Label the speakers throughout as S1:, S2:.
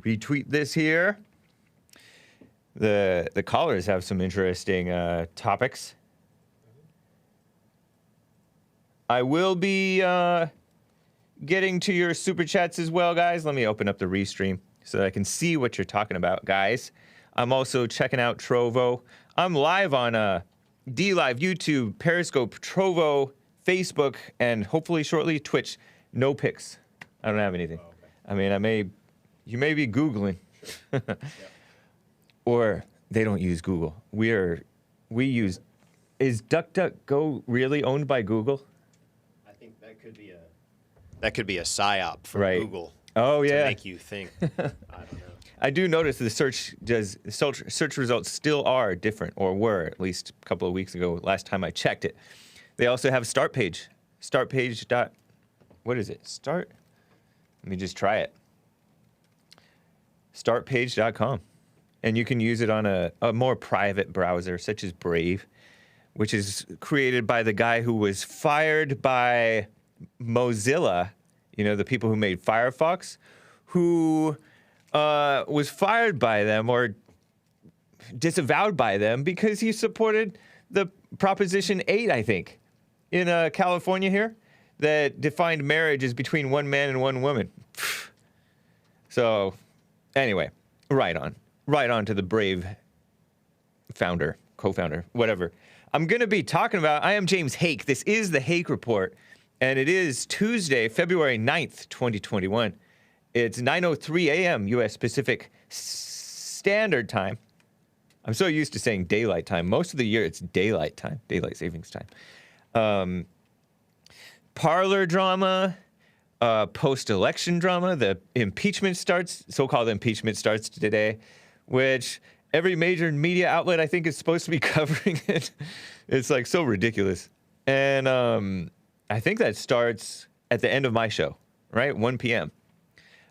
S1: retweet this here. The callers have some interesting topics. I will be getting to your super chats as well, guys. Let me open up the restream so that I can see what you're talking about, guys. I'm also checking out Trovo. I'm live on DLive, YouTube, Periscope, Trovo, Facebook, and hopefully shortly Twitch. No pics. I don't have anything. Oh, okay. I mean, you may be Googling. Sure. Yep. Or they don't use Google. We use, is DuckDuckGo really owned by Google?
S2: I think that could be a psyop from Google.
S1: Oh yeah.
S2: To make you think. I don't know.
S1: I do notice the search results still are different, or were at least a couple of weeks ago. Last time I checked it, they also have StartPage. StartPage. What is it? Let me just try it. StartPage.com, and you can use it on a more private browser such as Brave, which is created by the guy who was fired by Mozilla. You know, the people who made Firefox, who was fired by them or disavowed by them because he supported the Proposition 8, I think, in California here, that defined marriage as between one man and one woman. So, anyway, right on to the Brave founder, co-founder, whatever. I'm going to be talking about, I am James Hake. This is the Hake Report, and it is Tuesday, February 9th, 2021. It's 9:03 a.m. U.S. Pacific Standard Time. I'm so used to saying daylight time. Most of the year, it's daylight time, daylight savings time. Parler drama, post-election drama. The impeachment starts, so-called impeachment starts today, which every major media outlet, I think, is supposed to be covering it. It's like so ridiculous. And I think that starts at the end of my show, right? 1 p.m.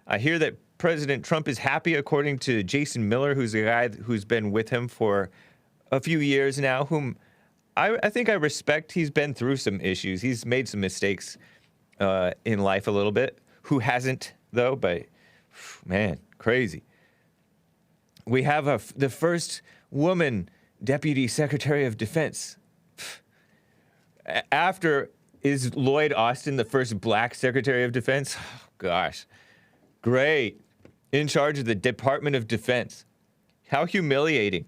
S1: I hear that President Trump is happy, according to Jason Miller, who's a guy who's been with him for a few years now, whom I think I respect. He's been through some issues. He's made some mistakes in life a little bit. Who hasn't, though? But, man, crazy. We have the first woman Deputy Secretary of Defense. After, is Lloyd Austin the first black Secretary of Defense? Oh, gosh. Great. In charge of the Department of Defense. How humiliating.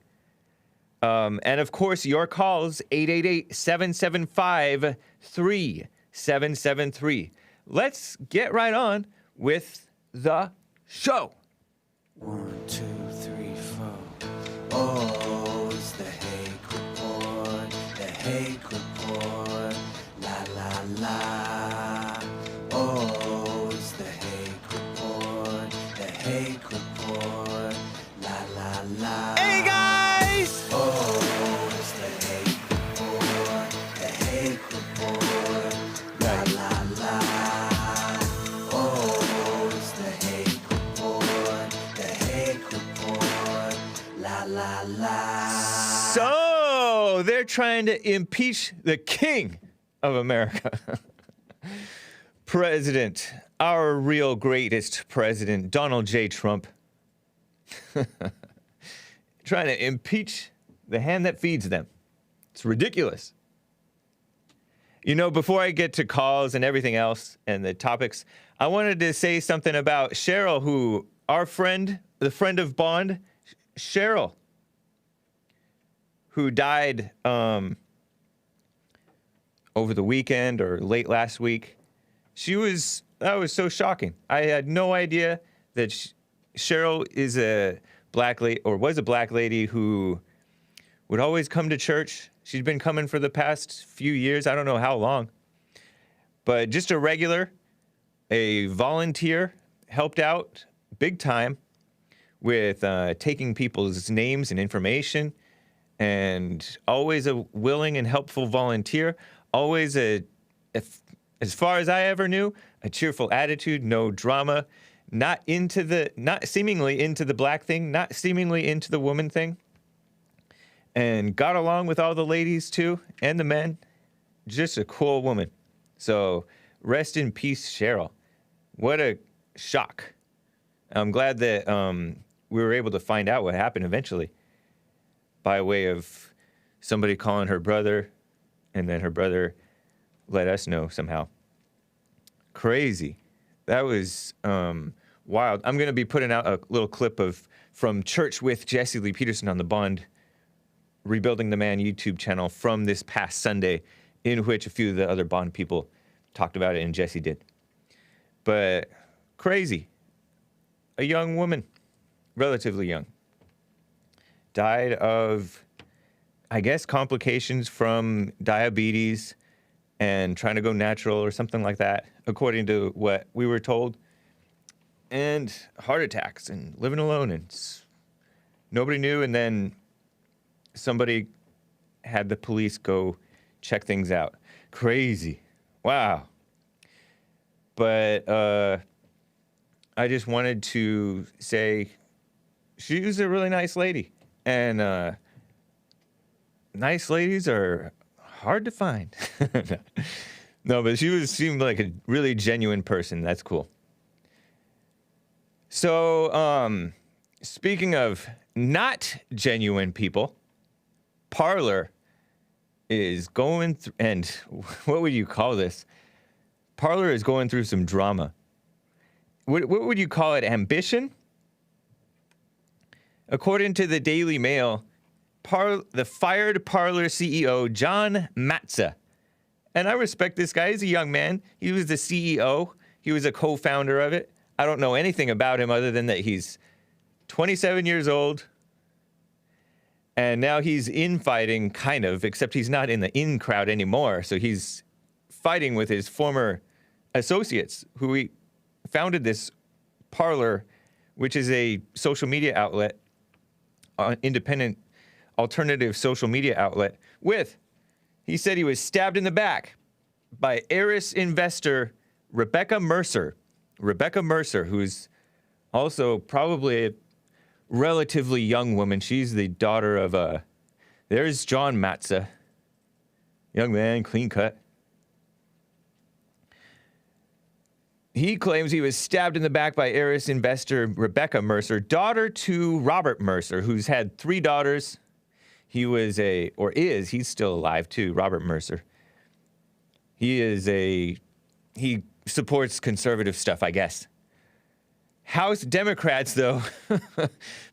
S1: And of course, your calls, 888-775-3773. Let's get right on with the show.
S3: 1, 2, 3, 4. Oh, it's the Hake Report. The Hake Report. La, la, la. Oh, it's the Hake Report. The Hake Report. La, la, la.
S1: Hey, guys!
S3: Oh, it's the Hake Report. The Hake Report. La, la, la. Oh, it's the Hake Report. The Hake Report. La, la, la.
S1: So, they're trying to impeach the king of America. President, our real greatest president, Donald J. Trump. Trying to impeach the hand that feeds them. It's ridiculous. You know, before I get to calls and everything else and the topics, I wanted to say something about Cheryl, who, our friend, the friend of BOND Cheryl, who died over the weekend or late last week. That was so shocking. I had no idea that Cheryl is a black lady, or was a black lady, who would always come to church. She'd been coming for the past few years. I don't know how long. But just a volunteer, helped out big time with taking people's names and information, and always a willing and helpful volunteer. Always as far as I ever knew, a cheerful attitude, no drama, not seemingly into the black thing, not seemingly into the woman thing, and got along with all the ladies too, and the men. Just a cool woman. So rest in peace, Cheryl. What a shock I'm glad that we were able to find out what happened eventually by way of somebody calling her brother, and then her brother let us know somehow. Crazy. That was wild. I'm going to be putting out a little clip from Church with Jesse Lee Peterson on the BOND Rebuilding the Man YouTube channel from this past Sunday, in which a few of the other BOND people talked about it, and Jesse did. But crazy. A young woman, relatively young, died of, I guess, complications from diabetes and trying to go natural or something like that, according to what we were told. And heart attacks and living alone, and nobody knew. And then somebody had the police go check things out. Crazy. Wow. But I just wanted to say she was a really nice lady. And nice ladies are hard to find. No, but she seemed like a really genuine person. That's cool. So, speaking of not genuine people, Parler is going through, and what would you call this? Parler is going through some drama. What would you call it? Ambition? According to the Daily Mail, the fired Parler CEO, John Matze, and I respect this guy. He's a young man. He was the CEO. He was a co-founder of it. I don't know anything about him other than that he's 27 years old, and now he's infighting, kind of, except he's not in the in crowd anymore. So he's fighting with his former associates who he founded this Parler, which is a social media outlet, independent alternative social media outlet, with, he said he was stabbed in the back by heiress investor Rebekah Mercer. Rebekah Mercer, who's also probably a relatively young woman. She's the daughter of there's John Matze. Young man, clean cut. He claims he was stabbed in the back by heiress investor Rebekah Mercer, daughter to Robert Mercer, who's had 3 daughters. He was he's still alive too, Robert Mercer. He supports conservative stuff, I guess. House Democrats, though,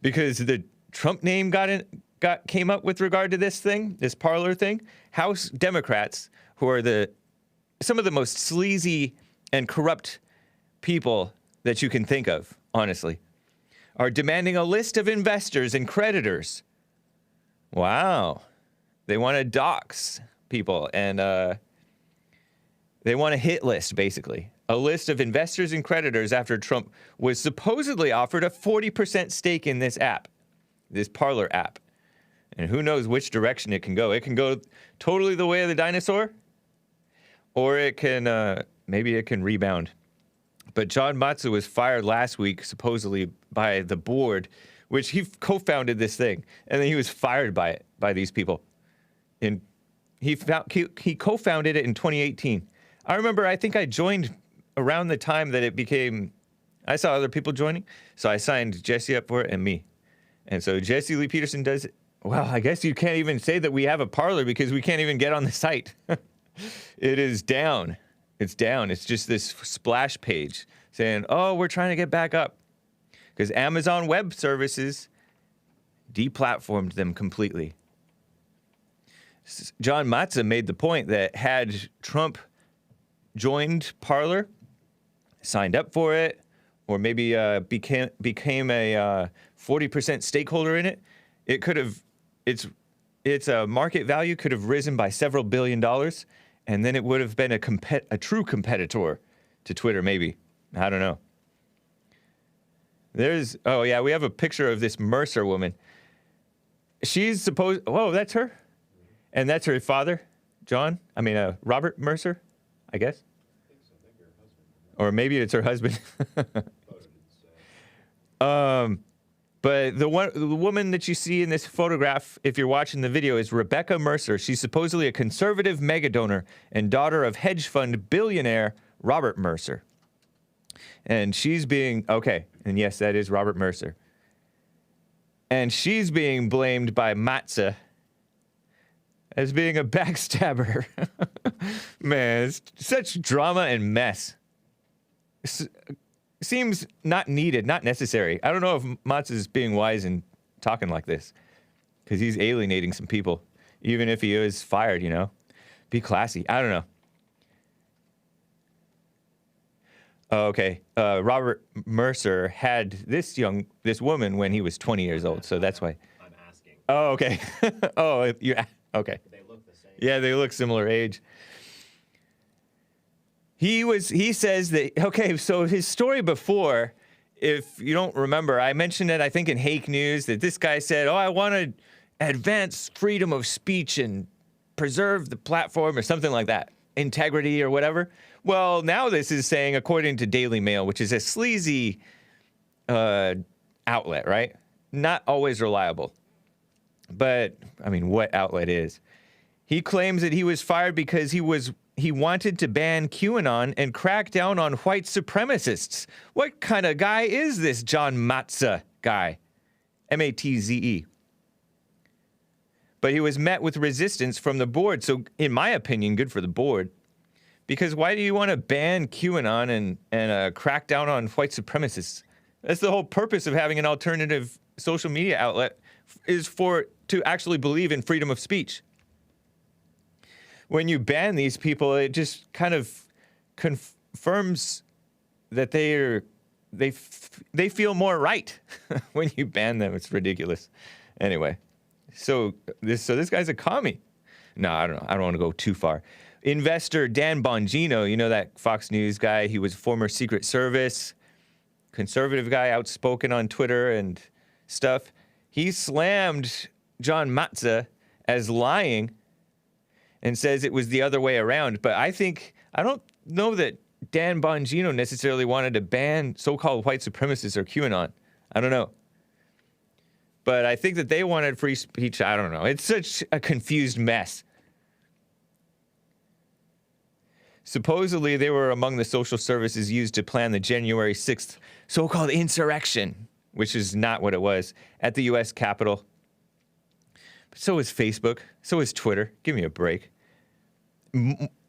S1: because the Trump name came up with regard to this thing, this Parler thing. House Democrats, who are some of the most sleazy and corrupt people that you can think of, honestly, are demanding a list of investors and creditors. Wow. They want to dox people, and they want a hit list, basically. A list of investors and creditors after Trump was supposedly offered a 40% stake in this app, this Parler app. And who knows which direction it can go. It can go totally the way of the dinosaur, or it can, maybe it can rebound. But John Matze was fired last week, supposedly by the board, which he co-founded this thing. And then he was fired by these people. And he co-founded it in 2018. I remember, I think I joined around the time that it became, I saw other people joining, so I signed Jesse up for it and me. And so Jesse Lee Peterson does it. Well, I guess you can't even say that we have a Parler because we can't even get on the site. It is down. It's down. It's just this splash page saying, oh, we're trying to get back up. Because Amazon Web Services deplatformed them completely. John Matze made the point that had Trump joined Parler, signed up for it, or maybe became a 40% stakeholder in it, it could have, its market value could have risen by several $1 billion, and then it would have been a true competitor to Twitter, maybe. I don't know. Oh yeah, we have a picture of this Mercer woman. She's supposed, whoa, that's her? And that's her father, Robert Mercer, I guess. Or maybe it's her husband. But the woman that you see in this photograph, if you're watching the video, is Rebekah Mercer. She's supposedly a conservative mega donor and daughter of hedge fund billionaire Robert Mercer. And she's being, okay, and yes, that is Robert Mercer. And she's being blamed by Matze as being a backstabber. Man, it's such drama and mess. Seems not needed, not necessary. I don't know if Matze is being wise in talking like this, because he's alienating some people, even if he is fired, you know? Be classy. I don't know. Okay, Robert Mercer had this woman when he was 20 years old, so that's why.
S2: I'm asking.
S1: Oh, okay. Oh, okay.
S2: They look the same.
S1: Yeah, they look similar age. He says that, okay, so his story before, if you don't remember, I mentioned it, I think, in Hake News, that this guy said, I want to advance freedom of speech and preserve the platform or something like that, integrity or whatever. Well, now this is saying, according to Daily Mail, which is a sleazy outlet, right? Not always reliable. But, I mean, what outlet is? He claims that he was fired because he wanted to ban QAnon and crack down on white supremacists. What kind of guy is this John Matze guy? M-A-T-Z-E. But he was met with resistance from the board. So, in my opinion, good for the board. Because why do you want to ban QAnon and crack down on white supremacists? That's the whole purpose of having an alternative social media outlet, is to actually believe in freedom of speech. When you ban these people, it just kind of confirms that they feel more right when you ban them. It's ridiculous. Anyway, so this guy's a commie. No, I don't know. I don't want to go too far. Investor Dan Bongino, you know that Fox News guy, he was former Secret Service, conservative guy, outspoken on Twitter and stuff. He slammed John Matze as lying and says it was the other way around. But I don't know that Dan Bongino necessarily wanted to ban so-called white supremacists or QAnon. I don't know. But I think that they wanted free speech. I don't know. It's such a confused mess. Supposedly, they were among the social services used to plan the January 6th so-called insurrection, which is not what it was, at the U.S. Capitol. But so is Facebook. So is Twitter. Give me a break.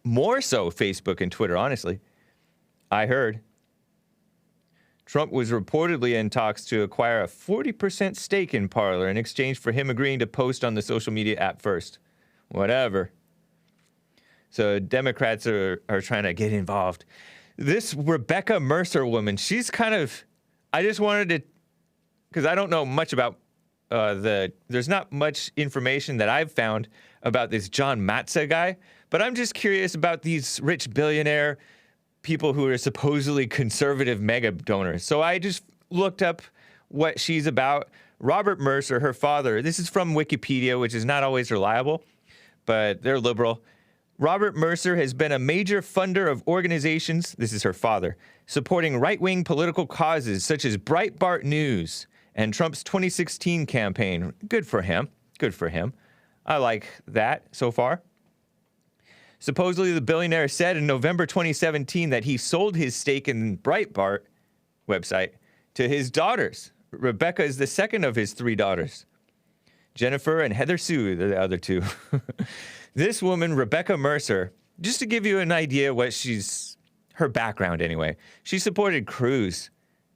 S1: More so Facebook and Twitter, honestly. I heard Trump was reportedly in talks to acquire a 40% stake in Parler in exchange for him agreeing to post on the social media app first. Whatever. So Democrats are trying to get involved. This Rebekah Mercer woman, she's kind of, I just wanted to, because I don't know much about there's not much information that I've found about this John Matze guy, but I'm just curious about these rich billionaire people who are supposedly conservative mega donors. So I just looked up what she's about. Robert Mercer, her father, this is from Wikipedia, which is not always reliable, but they're liberal. Robert Mercer has been a major funder of organizations, this is her father, supporting right-wing political causes such as Breitbart News and Trump's 2016 campaign. Good for him. Good for him. I like that so far. Supposedly, the billionaire said in November 2017 that he sold his stake in Breitbart website to his daughters. Rebekah is the second of his three daughters. Jennifer and Heather Sue, the other two. This woman, Rebekah Mercer, just to give you an idea what her background anyway, she supported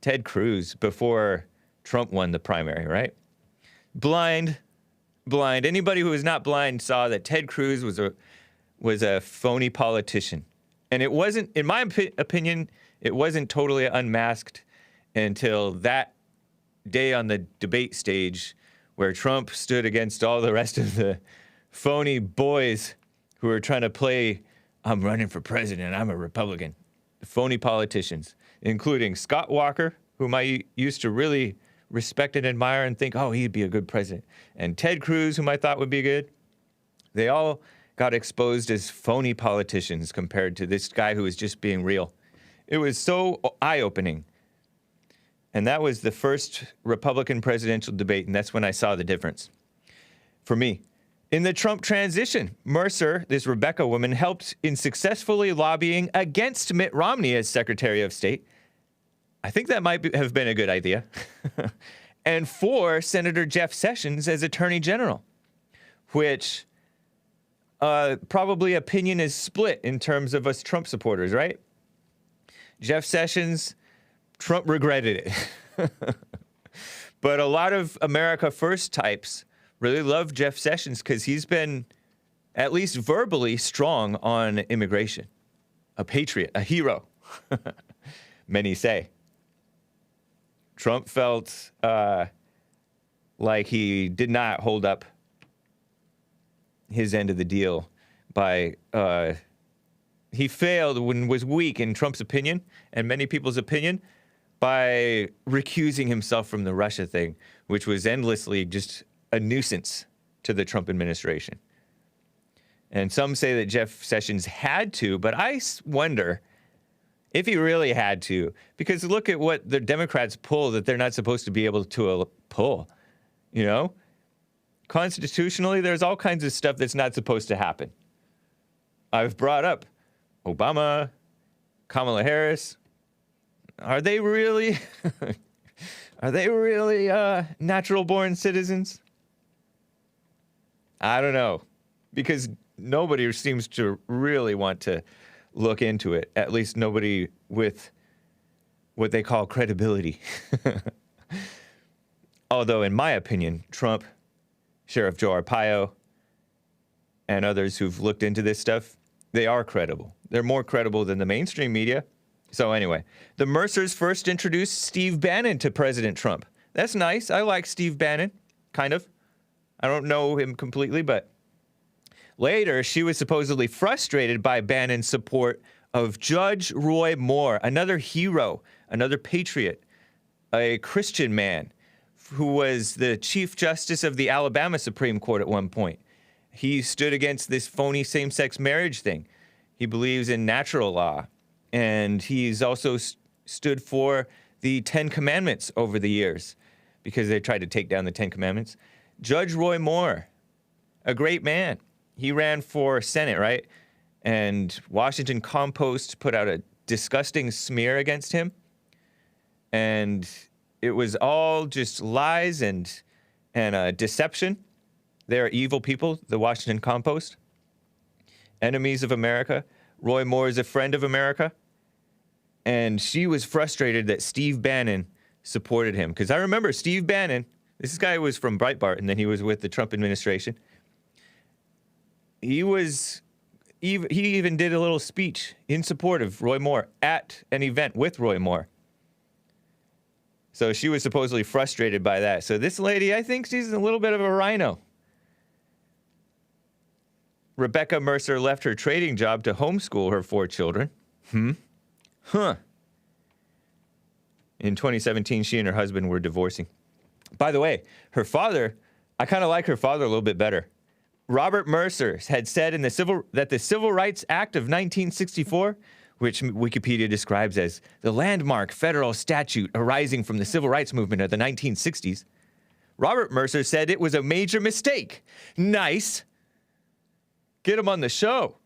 S1: Ted Cruz, before Trump won the primary, right? Blind. Anybody who is not blind saw that Ted Cruz was a phony politician. And it wasn't, in my opinion, it wasn't totally unmasked until that day on the debate stage where Trump stood against all the rest of the phony boys who were trying to play, I'm running for president, I'm a Republican. Phony politicians, including Scott Walker, whom I used to really respect and admire and think, oh, he'd be a good president. And Ted Cruz, whom I thought would be good. They all got exposed as phony politicians compared to this guy who was just being real. It was so eye-opening. And that was the first Republican presidential debate, and that's when I saw the difference. For me, in the Trump transition, Mercer, this Rebekah woman, helped in successfully lobbying against Mitt Romney as Secretary of State I think that might have been a good idea. And for Senator Jeff Sessions as Attorney General, which probably opinion is split in terms of us Trump supporters, right? Jeff Sessions, Trump regretted it. But a lot of America First types really love Jeff Sessions because he's been at least verbally strong on immigration. A patriot, a hero, many say. Trump felt like he did not hold up his end of the deal by, he failed when was weak in Trump's opinion and many people's opinion by recusing himself from the Russia thing, which was endlessly just a nuisance to the Trump administration. And some say that Jeff Sessions had to, but I wonder if he really had to, because look at what the Democrats pull that they're not supposed to be able to pull, you know? Constitutionally, there's all kinds of stuff that's not supposed to happen. I've brought up Obama, Kamala Harris. Are they really, natural-born citizens? I don't know, because nobody seems to really want to look into it, at least nobody with what they call credibility. Although, in my opinion, Trump, Sheriff Joe Arpaio, and others who've looked into this stuff, they are credible. They're more credible than the mainstream media. So anyway, the Mercers first introduced Steve Bannon to President Trump. That's nice. I like Steve Bannon, kind of. I don't know him completely, but later she was supposedly frustrated by Bannon's support of Judge Roy Moore, another hero, another patriot, a Christian man who was the Chief Justice of the Alabama Supreme Court at one point. He stood against this phony same-sex marriage thing. He believes in natural law. And he's also stood for the 10 Commandments over the years because they tried to take down the 10 Commandments. Judge Roy Moore, a great man. He ran for Senate, right? And Washington Compost put out a disgusting smear against him. And it was all just lies and deception. They're evil people, the Washington Compost. Enemies of America. Roy Moore is a friend of America. And she was frustrated that Steve Bannon supported him. Because I remember Steve Bannon, this guy was from Breitbart, and then he was with the Trump administration. He even did a little speech in support of Roy Moore at an event with Roy Moore. So she was supposedly frustrated by that. So this lady, I think she's a little bit of a rhino. Rebekah Mercer left her trading job to homeschool her 4 children. In 2017, she and her husband were divorcing. By the way, her father, I kind of like her father a little bit better. Robert Mercer had said that the Civil Rights Act of 1964, which Wikipedia describes as the landmark federal statute arising from the civil rights movement of the 1960s, Robert Mercer said it was a major mistake. Nice. Get him on the show.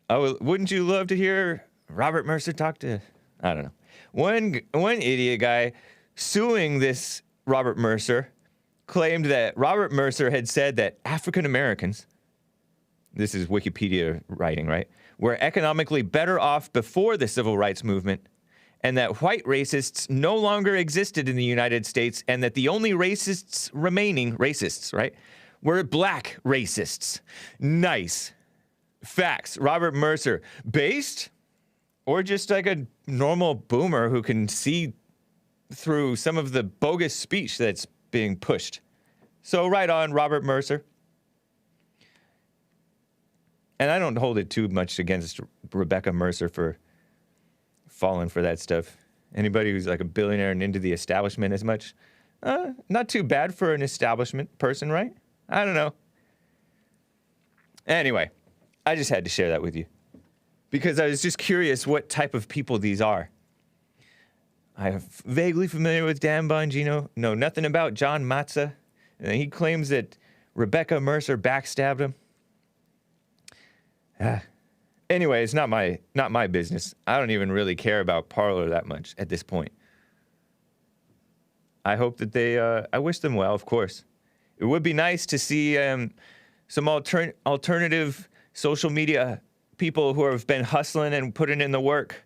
S1: Wouldn't you love to hear Robert Mercer talk to, I don't know. One idiot guy suing this Robert Mercer claimed that Robert Mercer had said that African Americans, this is Wikipedia writing, right, were economically better off before the civil rights movement, and that white racists no longer existed in the United States, and that the only remaining racists, right, were black racists. Nice. Facts. Robert Mercer. Based? Or just like a normal boomer who can see through some of the bogus speech that's being pushed. So right on, Robert Mercer. And I don't hold it too much against Rebekah Mercer for falling for that stuff. Anybody who's like a billionaire and into the establishment as much, not too bad for an establishment person, right? I don't know. Anyway, I just had to share that with you because I was just curious what type of people these are. I'm vaguely familiar with Dan Bongino. Know nothing about John Matze. And he claims that Rebekah Mercer backstabbed him. Anyway, it's not my business. I don't even really care about Parler that much at this point. I hope that I wish them well, of course. It would be nice to see some alternative social media people who have been hustling and putting in the work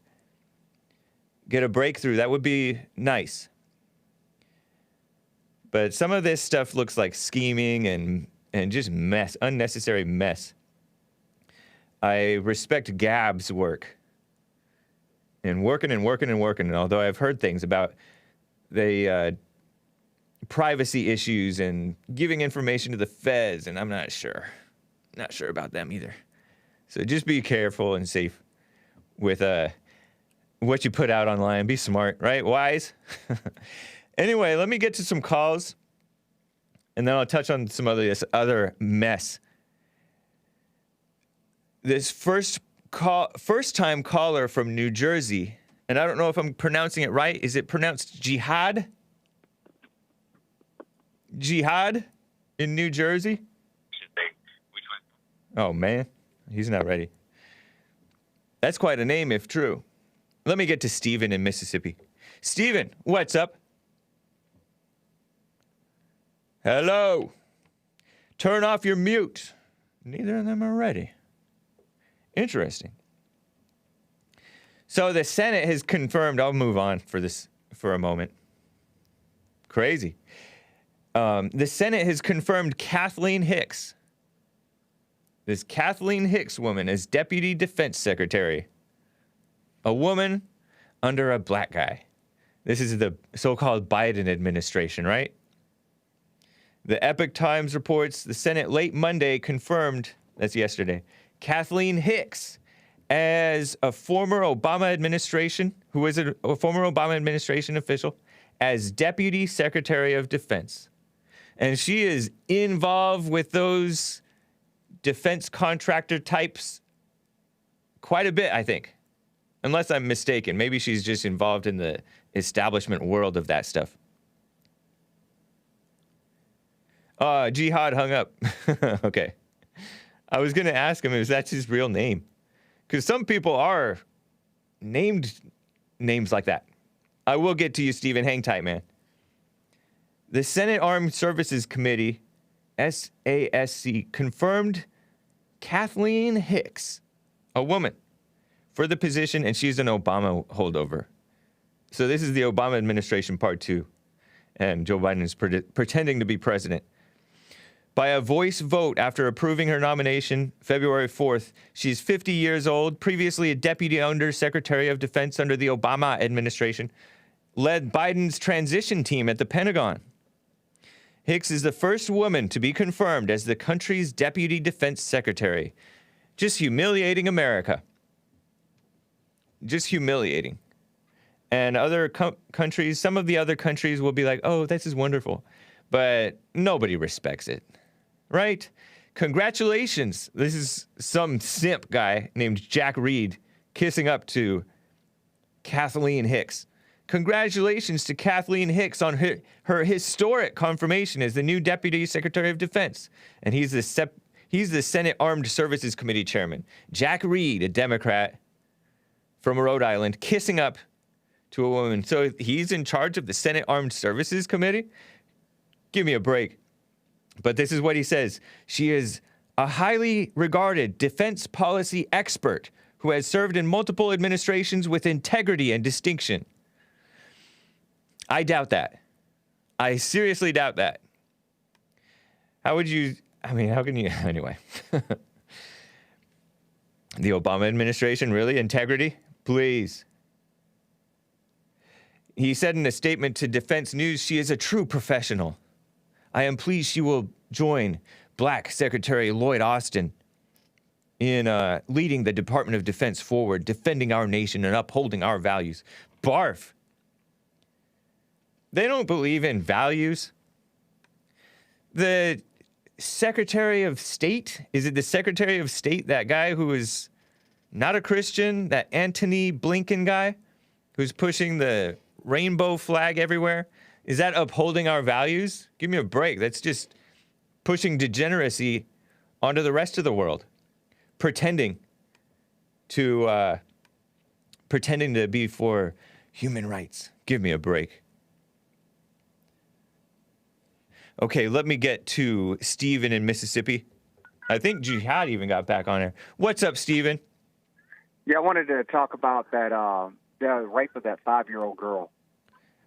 S1: get a breakthrough. That would be nice. But some of this stuff looks like scheming and just mess, unnecessary mess. I respect Gab's work. And working. And although I've heard things about the privacy issues and giving information to the feds, and I'm not sure. Not sure about them either. So just be careful and safe with what you put out online. Be smart, right? Wise. Anyway, let me get to some calls, and then I'll touch on some of this other mess. This first-time caller from New Jersey, and I don't know if I'm pronouncing it right. Is it pronounced Jihad? Jihad in New Jersey?
S4: Which one?
S1: Oh, man. He's not ready. That's quite a name, if true. Let me get to Steven in Mississippi. Steven, what's up? Hello. Turn off your mute. Neither of them are ready. Interesting. So the Senate has confirmed, I'll move on for a moment. Crazy. The Senate has confirmed Kathleen Hicks. This Kathleen Hicks woman as Deputy Defense Secretary. A woman under a black guy. This is the so-called Biden administration, right? The Epoch Times reports the Senate late Monday confirmed, that's yesterday, Kathleen Hicks as a former Obama administration, who is a former Obama administration official, as Deputy Secretary of Defense. And she is involved with those defense contractor types quite a bit, I think. Unless I'm mistaken. Maybe she's just involved in the establishment world of that stuff. Jihad hung up. Okay. I was going to ask him if that's his real name. Because some people are named names like that. I will get to you, Stephen. Hang tight, man. The Senate Armed Services Committee, SASC, confirmed Kathleen Hicks, a woman, for the position, and she's an Obama holdover. So this is the Obama administration part 2, and Joe Biden is pretending to be president. By a voice vote after approving her nomination February 4th, she's 50 years old, previously a Deputy Under Secretary of Defense under the Obama administration, led Biden's transition team at the Pentagon. Hicks is the first woman to be confirmed as the country's Deputy Defense Secretary. Just humiliating America. Just humiliating. And other countries, some of the other countries will be like, oh, this is wonderful. But nobody respects it. Right? Congratulations. This is some simp guy named Jack Reed kissing up to Kathleen Hicks. Congratulations to Kathleen Hicks on her historic confirmation as the new Deputy Secretary of Defense. And he's the Senate Armed Services Committee chairman. Jack Reed, a Democrat from Rhode Island, kissing up to a woman. So he's in charge of the Senate Armed Services Committee? Give me a break. But this is what he says. She is a highly regarded defense policy expert who has served in multiple administrations with integrity and distinction. I doubt that. I seriously doubt that. How can you, anyway. The Obama administration, really? Integrity? Please. He said in a statement to Defense News, she is a true professional. I am pleased she will join Black Secretary Lloyd Austin in leading the Department of Defense forward, defending our nation and upholding our values. Barf. They don't believe in values. The Secretary of State, is it the Secretary of State, that guy who is not a Christian, that Antony Blinken guy who's pushing the rainbow flag everywhere? Is that upholding our values? Give me a break. That's just pushing degeneracy onto the rest of the world. Pretending to pretending to be for human rights. Give me a break. Okay, let me get to Steven in Mississippi. I think Jihad even got back on there. What's up, Steven?
S5: Yeah, I wanted to talk about that the rape of that 5-year-old girl.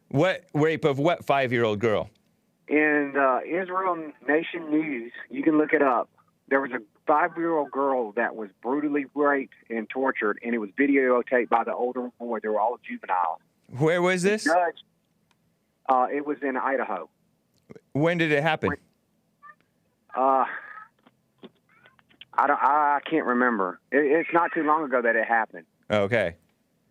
S1: What rape of what 5-year-old girl?
S5: In Israel Nation News, you can look it up. There was a 5-year-old girl that was brutally raped and tortured, and it was videotaped by the older boy. They were all juveniles.
S1: Where was this?
S5: It was in Idaho.
S1: When did it happen?
S5: I can't remember. It's not too long ago that it happened.
S1: Okay.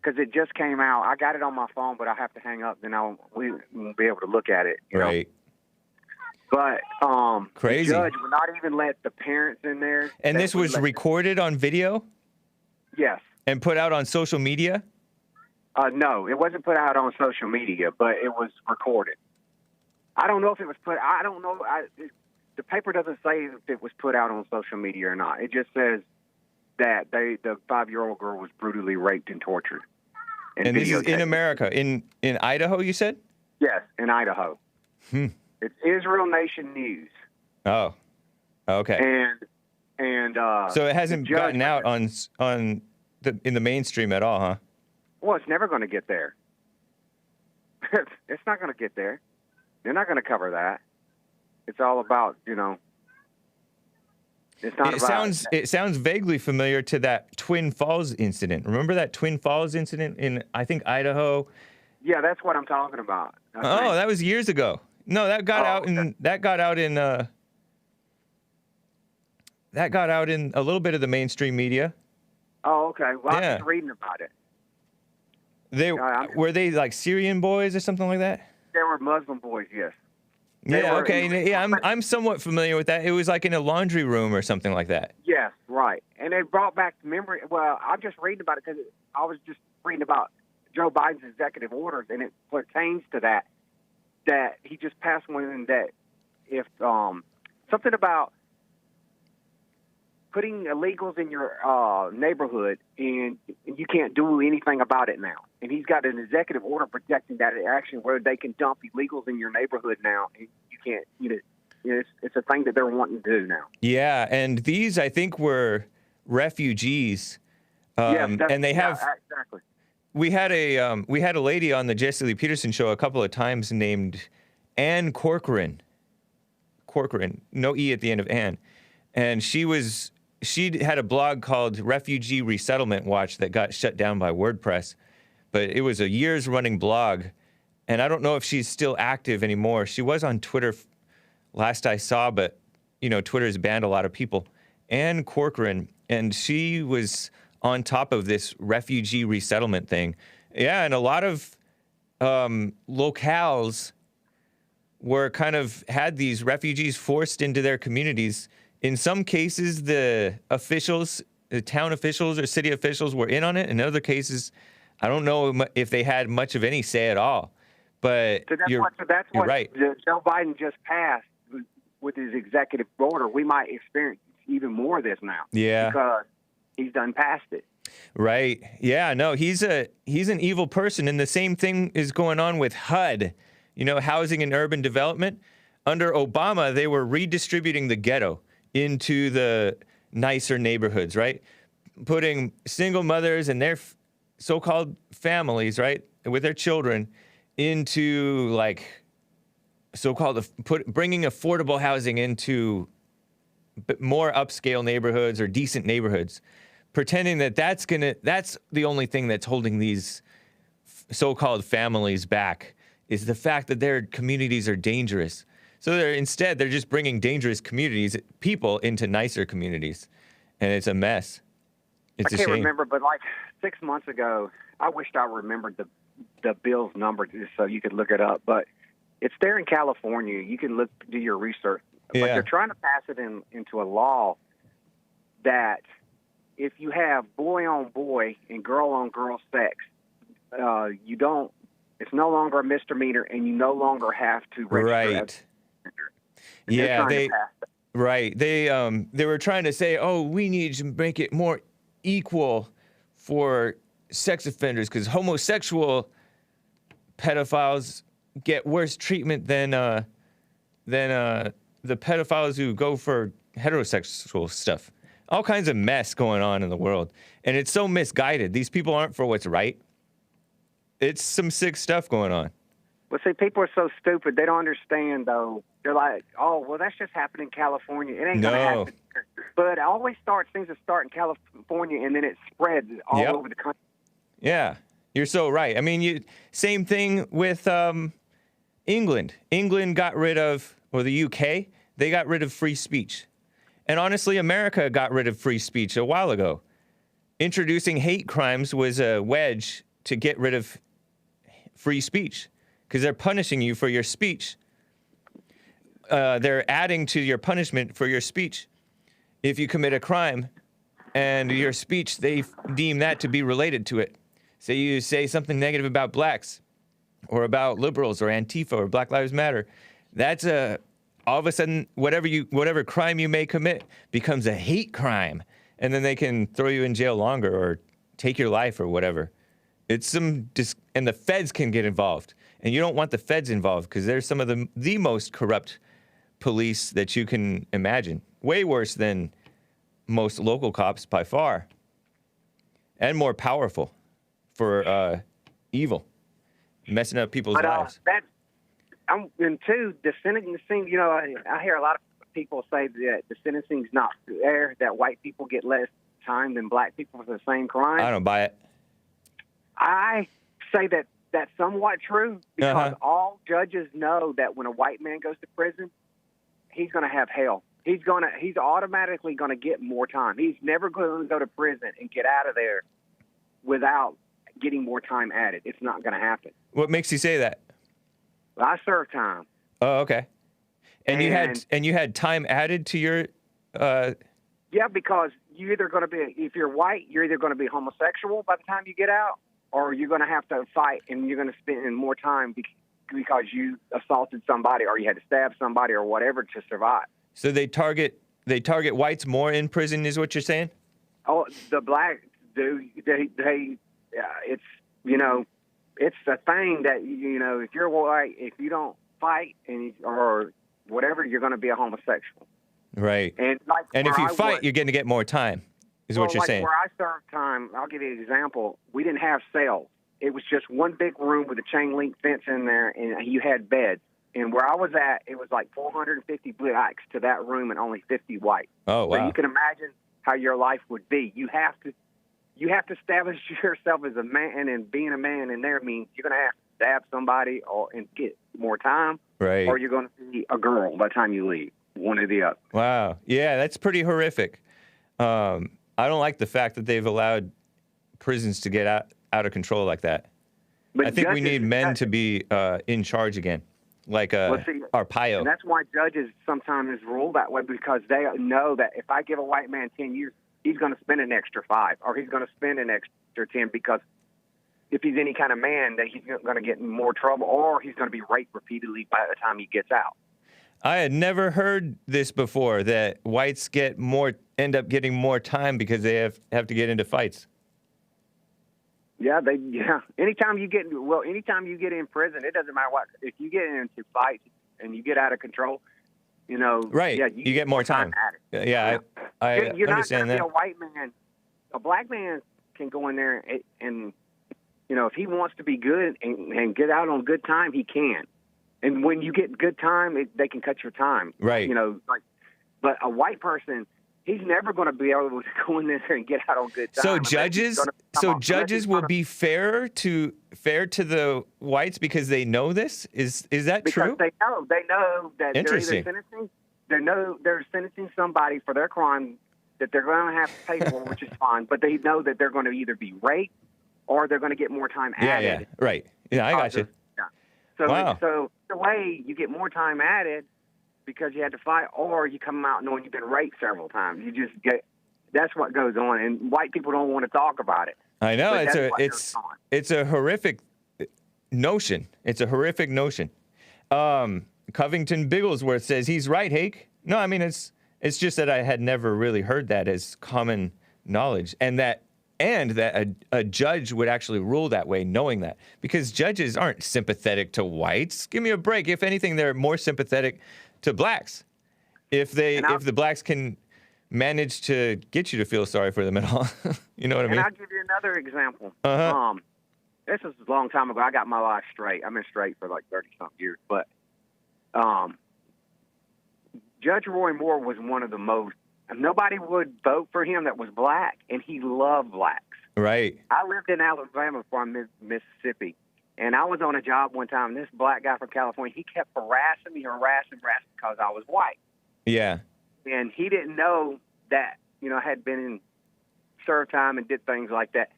S5: Because it just came out. I got it on my phone, but I have to hang up. Then we won't be able to look at it. You
S1: right.
S5: know? But
S1: crazy.
S5: The judge would not even let the parents in there.
S1: And this was recorded on video?
S5: Yes.
S1: And put out on social media?
S5: No, it wasn't put out on social media, but it was recorded. I don't know if it was put. I don't know. The paper doesn't say if it was put out on social media or not. It just says that the 5-year-old girl was brutally raped and tortured.
S1: And this is in America, in Idaho, you said?
S5: Yes, in Idaho. It's Israel Nation News.
S1: Oh, okay.
S5: And
S1: so it hasn't gotten out in the mainstream at all, huh?
S5: Well, it's never going to get there. It's not going to get there. They're not going to cover that. It's all about, you know. It's not about.
S1: It sounds vaguely familiar to that Twin Falls incident. Remember that Twin Falls incident in, I think, Idaho?
S5: Yeah, that's what I'm talking about.
S1: That was years ago. No, that got out in that got out in a little bit of the mainstream media.
S5: Oh, okay. Well,
S1: yeah.
S5: I'm just reading about it.
S1: Were they like Syrian boys or something like that?
S5: They were Muslim boys, yes.
S1: I'm somewhat familiar with that. It was like in a laundry room or something like that.
S5: Yes, right. And it brought back memory. Well, I'm just reading about it because I was just reading about Joe Biden's executive orders, and it pertains to that he just passed one that if something about putting illegals in your neighborhood and you can't do anything about it now. And he's got an executive order protecting that action where they can dump illegals in your neighborhood now. And you can't, it's a thing that they're wanting to do now.
S1: Yeah, and these, I think, were refugees.
S5: Yes,
S1: and they have...
S5: exactly.
S1: We had a lady on the Jesse Lee Peterson show a couple of times named Ann Corcoran. Corcoran, no E at the end of Ann. And she had a blog called Refugee Resettlement Watch that got shut down by WordPress. But it was a years-running blog, and I don't know if she's still active anymore. She was on Twitter last I saw, but, Twitter's banned a lot of people. Ann Corcoran, and she was on top of this refugee resettlement thing. Yeah, and a lot of locales were kind of had these refugees forced into their communities. In some cases, the town officials or city officials were in on it. In other cases, I don't know if they had much of any say at all. But
S5: so
S1: you're right.
S5: Joe Biden just passed with his executive order. We might experience even more of this now.
S1: Yeah.
S5: Because he's done passed it.
S1: Right. Yeah, no, he's an evil person. And the same thing is going on with HUD, Housing and Urban Development. Under Obama, they were redistributing the ghetto into the nicer neighborhoods, right? Putting single mothers and their so-called families, right, with their children into like bringing affordable housing into more upscale neighborhoods or decent neighborhoods, pretending that that's the only thing that's holding these so-called families back is the fact that their communities are dangerous. So they're just bringing dangerous people into nicer communities, and it's a mess. It's a shame.
S5: I can't remember, but like 6 months ago, I wished I remembered the bill's number just so you could look it up. But it's there in California. You can do your research.
S1: Yeah.
S5: But they're trying to pass it into a law that if you have boy on boy and girl on girl sex, it's no longer a misdemeanor, and you no longer have to register.
S1: Right. Yeah, Right. They were trying to say, we need to make it more equal for sex offenders because homosexual pedophiles get worse treatment than the pedophiles who go for heterosexual stuff. All kinds of mess going on in the world. And it's so misguided. These people aren't for what's right. It's some sick stuff going on.
S5: Well, see, people are so stupid. They don't understand, though. They're like, oh, well, that's just happening in California. It ain't going to happen. But it always things that start in California, and then it spreads all over the country.
S1: Yeah, you're so right. I mean, same thing with England. England got rid of, or the UK, they got rid of free speech. And honestly, America got rid of free speech a while ago. Introducing hate crimes was a wedge to get rid of free speech because they're punishing you for your speech. They're adding to your punishment for your speech. If you commit a crime and your speech, they deem that to be related to it. Say you say something negative about blacks or about liberals or Antifa or Black Lives Matter. That's all of a sudden, whatever crime you may commit becomes a hate crime. And then they can throw you in jail longer or take your life or whatever. It's and the feds can get involved. And you don't want the feds involved because they're some of the most corrupt police that you can imagine. Way worse than most local cops by far. And more powerful for evil. Messing up people's lives.
S5: And two, the sentencing, you know, I hear a lot of people say that the sentencing's not fair, that white people get less time than black people for the same crime.
S1: I don't buy it.
S5: I say that that's somewhat true because all judges know that when a white man goes to prison, he's going to have hell. He's automatically going to get more time. He's never going to go to prison and get out of there without getting more time added. It's not going to happen.
S1: What makes you say that?
S5: I served time.
S1: Oh, okay. And you had time added to your.
S5: Yeah, because you're either going to be, if you're white, you're either going to be homosexual by the time you get out, or you're going to have to fight and you're going to spend more time because you assaulted somebody or you had to stab somebody or whatever to survive. So
S1: they target whites more in prison, is what you're saying?
S5: Oh, the blacks do. It's, you know, it's a thing that, you know, if you're white, if you don't fight or whatever, you're going to be a homosexual.
S1: Right. And if you fight, you're going to get more time, is what you're saying.
S5: Where I served time, I'll give you an example. We didn't have cells. It was just one big room with a chain link fence in there, and you had beds. And where I was at, it was like 450 blacks to that room and only 50 white.
S1: Oh, wow.
S5: So you can imagine how your life would be. You have to establish yourself as a man, and being a man in there means you're going to have to stab somebody and get more time,
S1: right? Or
S5: you're going to be a girl by the time you leave, one or the other.
S1: Wow. Yeah, that's pretty horrific. I don't like the fact that they've allowed prisons to get out of control like that. But I think we need men to be in charge again, like Arpaio.
S5: And that's why judges sometimes rule that way, because they know that if I give a white man 10 years, he's going to spend an extra 5, or he's going to spend an extra 10, because if he's any kind of man, that he's going to get in more trouble, or he's going to be raped repeatedly by the time he gets out.
S1: I had never heard this before, that whites end up getting more time because they have to get into fights.
S5: Yeah, Anytime you get in prison, it doesn't matter what. If you get into fights and you get out of control, you know,
S1: right? Yeah, you get more time. Yeah, I understand that.
S5: You're not going to be a white man. A black man can go in there and you know, if he wants to be good and get out on good time, he can. And when you get good time, they can cut your time.
S1: Right.
S5: You know, but a white person, he's never going to be able to go in there and get out on good time.
S1: So judges will be fair to the whites because they know this? Is that true?
S5: Because they know that
S1: Interesting.
S5: they're sentencing somebody for their crime that they're going to have to pay for, which is fine. But they know that they're going to either be raped or they're going to get more time added.
S1: Yeah, right. Yeah, I got you.
S5: So the way you get more time added because you had to fight, or you come out knowing you've been raped several times. You just that's what goes on, and white people don't want to talk about it.
S1: I know it's a horrific notion. It's a horrific notion. Covington Bigglesworth says he's right, Hake. No, I mean it's just that I had never really heard that as common knowledge, and that and that a judge would actually rule that way, knowing that. Because judges aren't sympathetic to whites. Give me a break. If anything, they're more sympathetic to blacks. If the blacks can manage to get you to feel sorry for them at all. You know what I mean?
S5: And I'll give you another example.
S1: Uh-huh.
S5: This was a long time ago. I got my life straight. I've been straight for like 30-something years. But Judge Roy Moore was one of the most, nobody would vote for him that was black, and he loved blacks.
S1: Right.
S5: I lived in Alabama before I moved to Mississippi, and I was on a job one time, and this black guy from California, he kept harassing me because I was white.
S1: Yeah.
S5: And he didn't know that, I had been in serve time and did things like that.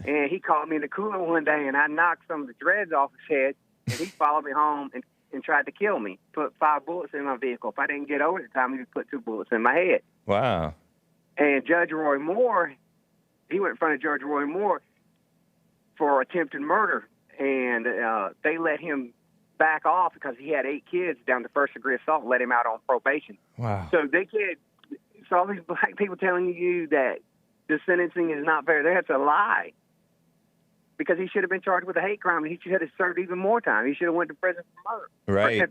S5: And he called me in the cooler one day, and I knocked some of the dreads off his head, and he followed me home and tried to kill me, put 5 bullets in my vehicle. If I didn't get over the time, he would put 2 bullets in my head.
S1: Wow.
S5: And Judge Roy Moore, he went in front of Judge Roy Moore for attempted murder, and they let him back off because he had 8 kids down to first-degree assault and let him out on probation.
S1: Wow.
S5: So all these black people telling you that the sentencing is not fair, that's a lie. Because he should have been charged with a hate crime, and he should have served even more time. He should have went to prison for murder.
S1: Right.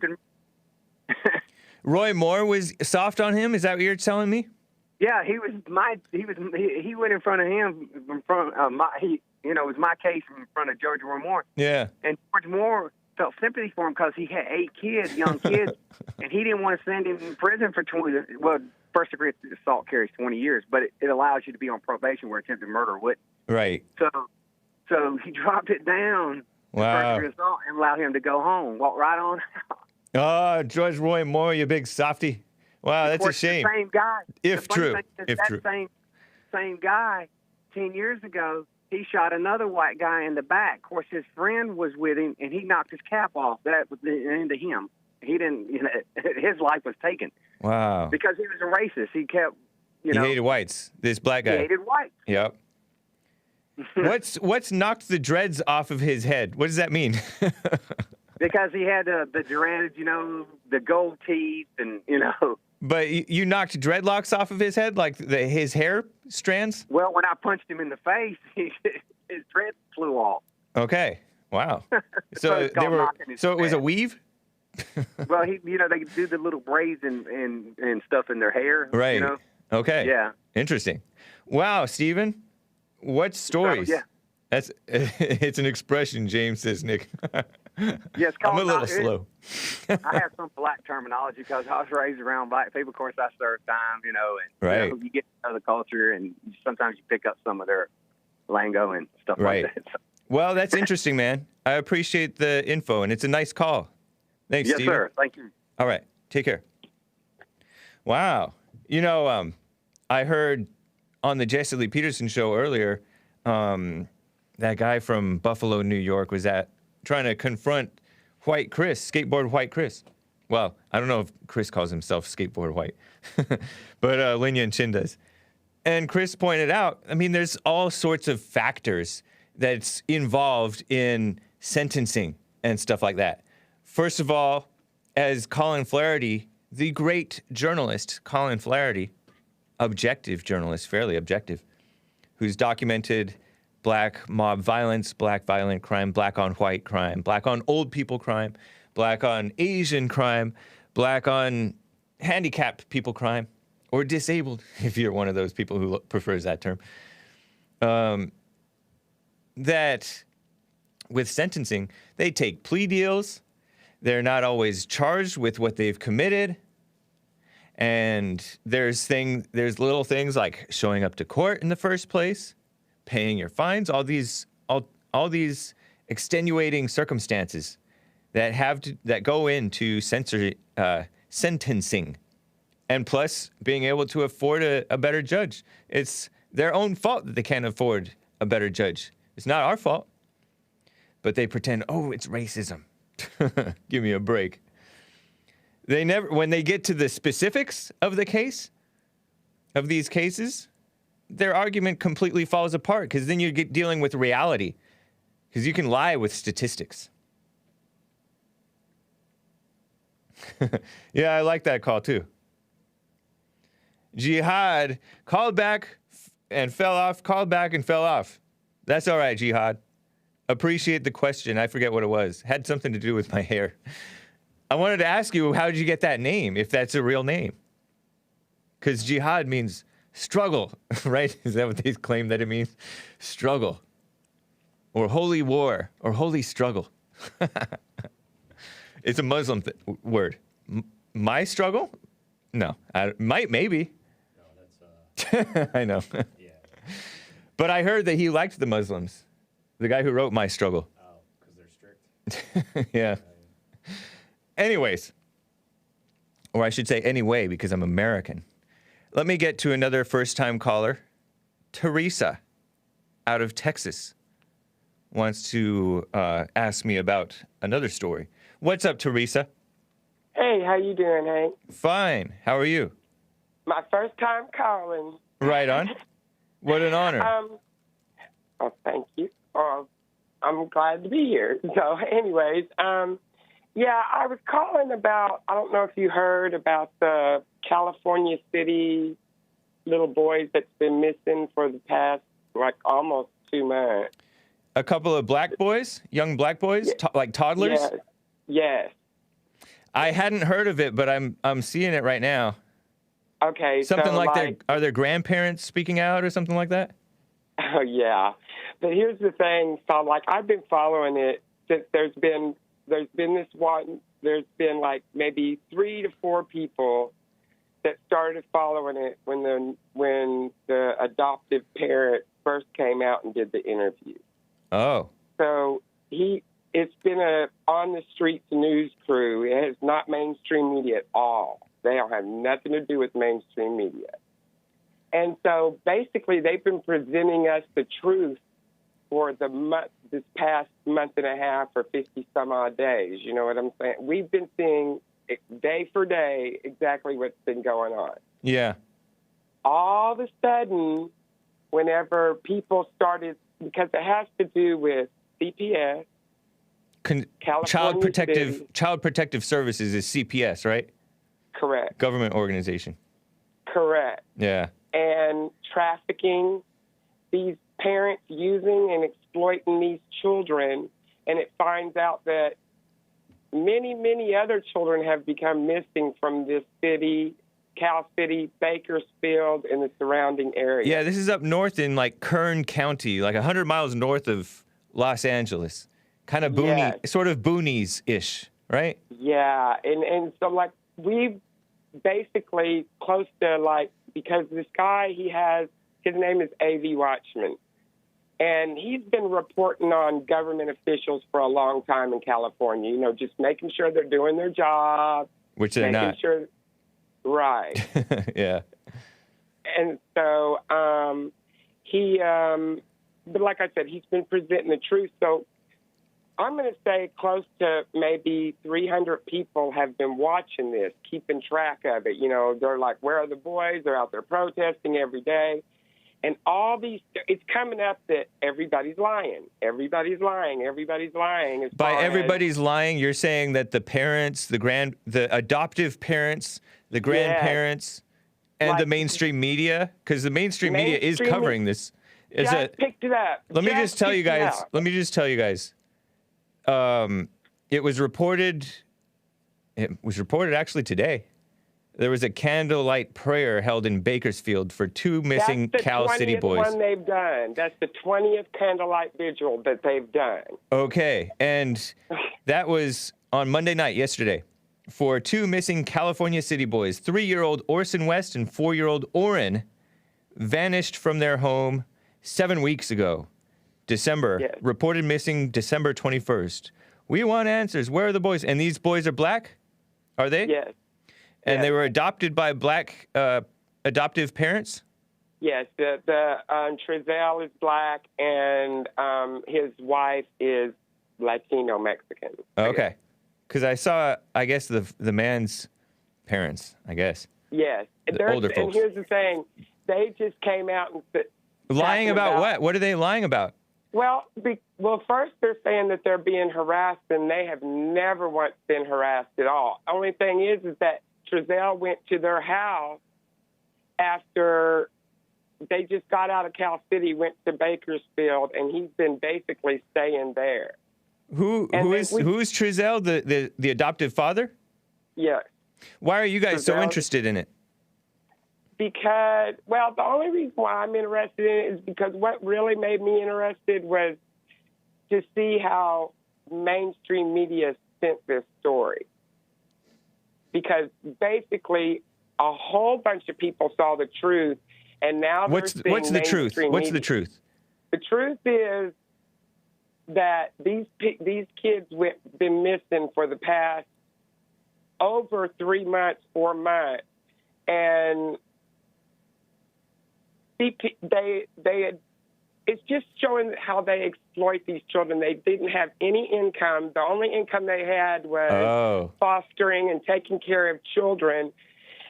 S1: Roy Moore was soft on him? Is that what you're telling me?
S5: Yeah, he went in front of him it was my case in front of Judge Roy Moore.
S1: Yeah.
S5: And George Moore felt sympathy for him because he had 8 kids, young kids, and he didn't want to send him in prison for 20. Well, first-degree assault carries 20 years, but it allows you to be on probation where attempted murder wouldn't.
S1: Right.
S5: So he dropped it down to first-degree assault and allowed him to go home, walk right on out.
S1: Oh, George Roy Moore, you big softy. Wow, that's a shame.
S5: The same guy.
S1: If true.
S5: Same guy, 10 years ago, he shot another white guy in the back. Of course, his friend was with him, and he knocked his cap off. That was the end of him. He didn't, his life was taken.
S1: Wow.
S5: Because he was a racist. He kept,
S1: He hated whites. This black guy.
S5: He hated whites.
S1: Yep. What's knocked the dreads off of his head? What does that mean?
S5: Because he had the dreads, the gold teeth, and.
S1: But you knocked dreadlocks off of his head, like his hair strands?
S5: Well, when I punched him in the face, his dreads flew off.
S1: Okay. Wow.
S5: So
S1: it was a weave?
S5: Well, they do the little braids and stuff in their hair.
S1: Right. Okay.
S5: Yeah.
S1: Interesting. Wow, Stephen. What stories?
S5: Yeah.
S1: It's an expression, James says, Nick.
S5: Yes,
S1: I'm a little slow.
S5: I have some black terminology because I was raised around black people. Of course, I served time, and
S1: right.
S5: You get to know the culture, and sometimes you pick up some of their lingo and stuff like that. So.
S1: Well, that's interesting, man. I appreciate the info, and it's a nice call. Thanks,
S5: yes,
S1: Stephen.
S5: Yes, sir. Thank you.
S1: All right. Take care. Wow. I heard on the Jesse Lee Peterson show earlier, that guy from Buffalo, New York, was trying to confront White Chris, skateboard White Chris. Well, I don't know if Chris calls himself skateboard white, but Linya and Chin does. And Chris pointed out, there's all sorts of factors that's involved in sentencing and stuff like that. First of all, as Colin Flaherty, the great journalist, Colin Flaherty, objective journalist, fairly objective, who's documented black mob violence, black violent crime, black on white crime, black on old people crime, black on Asian crime, black on handicapped people crime, or disabled, if you're one of those people who prefers that term. That with sentencing, they take plea deals. They're not always charged with what they've committed. And there's little things like showing up to court in the first place, paying your fines, all these extenuating circumstances that go into sentencing, and plus being able to afford a better judge. It's their own fault that they can't afford a better judge. It's not our fault, but they pretend, it's racism. Give me a break. When they get to the specifics of these cases, their argument completely falls apart, because then you get dealing with reality, because you can lie with statistics. Yeah, I like that call too. Jihad called back and fell off, called back and fell off. That's all right, Jihad. Appreciate the question. I forget what it was. Had something to do with my hair. I wanted to ask you, how did you get that name, if that's a real name? Because jihad means struggle, right? Is that what they claim that it means? Struggle. Or holy war, or holy struggle. It's a Muslim word. My struggle? No. Maybe.
S2: No, that's
S1: I know.
S2: yeah.
S1: But I heard that he liked the Muslims. The guy who wrote My Struggle.
S2: Oh, because they're strict.
S1: Yeah. Anyways. Or I should say anyway, because I'm American. Let me get to another first-time caller. Theresa, out of Texas, wants to ask me about another story. What's up, Theresa?
S6: Hey, how you doing, Hank?
S1: Fine. How are you?
S6: My first time calling.
S1: Right on. What an honor.
S6: Oh, thank you. I'm glad to be here. So, anyways, yeah, I was calling about, I don't know if you heard about the California City little boys that's been missing for the past, almost 2 months.
S1: A couple of black boys? Young black boys? Like toddlers?
S6: Yes. Yes.
S1: I hadn't heard of it, but I'm seeing it right now.
S6: Okay.
S1: Something
S6: so
S1: like are their grandparents speaking out or something like that?
S6: Oh, yeah. But here's the thing. So, I've been following it since there's been this one, there's been maybe 3 to 4 people that started following it when the adoptive parent first came out and did the interview.
S1: Oh.
S6: So it's been a on the streets news crew. It is not mainstream media at all. They don't have nothing to do with mainstream media. And so basically they've been presenting us the truth for this past month and a half or 50 some odd days. You know what I'm saying? We've been seeing day for day exactly what's been going on.
S1: Yeah.
S6: All of a sudden, whenever people started, because it has to do with CPS,
S1: Child Protective Services is CPS, right?
S6: Correct.
S1: Government organization.
S6: Correct.
S1: Yeah.
S6: And trafficking, these parents using and exploiting these children, and it finds out that many, many other children have become missing from this city, Cal City, Bakersfield, and the surrounding area.
S1: Yeah, this is up north in Kern County, 100 miles north of Los Angeles. Kind of boony,
S6: Yes.
S1: sort of boonies-ish, right?
S6: Yeah, and so we basically close to because this guy, his name is A.V. Watchman, and he's been reporting on government officials for a long time in California, just making sure they're doing their job.
S1: Which they're not.
S6: Right.
S1: Yeah.
S6: And so but like I said, he's been presenting the truth. So I'm going to say close to maybe 300 people have been watching this, keeping track of it. They're like, where are the boys? They're out there protesting every day. And it's coming up that everybody's lying. Everybody's lying. Everybody's lying.
S1: By everybody's lying, you're saying that the parents, the adoptive parents, the grandparents, and the mainstream media, because the mainstream media is covering this.
S6: Picked it up.
S1: Let me just tell you guys. It was reported actually today. There was a candlelight prayer held in Bakersfield for 2 missing Cal City boys.
S6: That's the 20th one they've done. That's the 20th candlelight vigil that they've done.
S1: Okay, and that was on Monday night, yesterday, for 2 missing California City boys. 3-year-old Orson West and 4-year-old Orrin vanished from their home 7 weeks ago. Reported missing December 21st. We want answers. Where are the boys? And these boys are black? Are they?
S6: Yes.
S1: And they were adopted by black adoptive parents?
S6: Yes. The Trezell is black, and his wife is Latino Mexican.
S1: Okay. Because I saw, I guess, the man's parents, I guess.
S6: Yes.
S1: The older folks.
S6: And here's the thing. They just came out and said...
S1: Lying about what? What are they lying about?
S6: Well, first they're saying that they're being harassed, and they have never once been harassed at all. Only thing is that Trezell went to their house after they just got out of Cal City, went to Bakersfield, and he's been basically staying there.
S1: Who's Trizell, the adoptive father?
S6: Yes.
S1: Why are you guys so
S6: Trizell,
S1: interested in it?
S6: Because, well, the only reason why I'm interested in it is because what really made me interested was to see how mainstream media sent this story. Because basically, a whole bunch of people saw the truth, and now
S1: what's the truth? What's the truth?
S6: The truth is that these kids been missing for the past over 3 months, 4 months, and it's just showing how they exploit these children. They didn't have any income. The only income they had was fostering and taking care of children.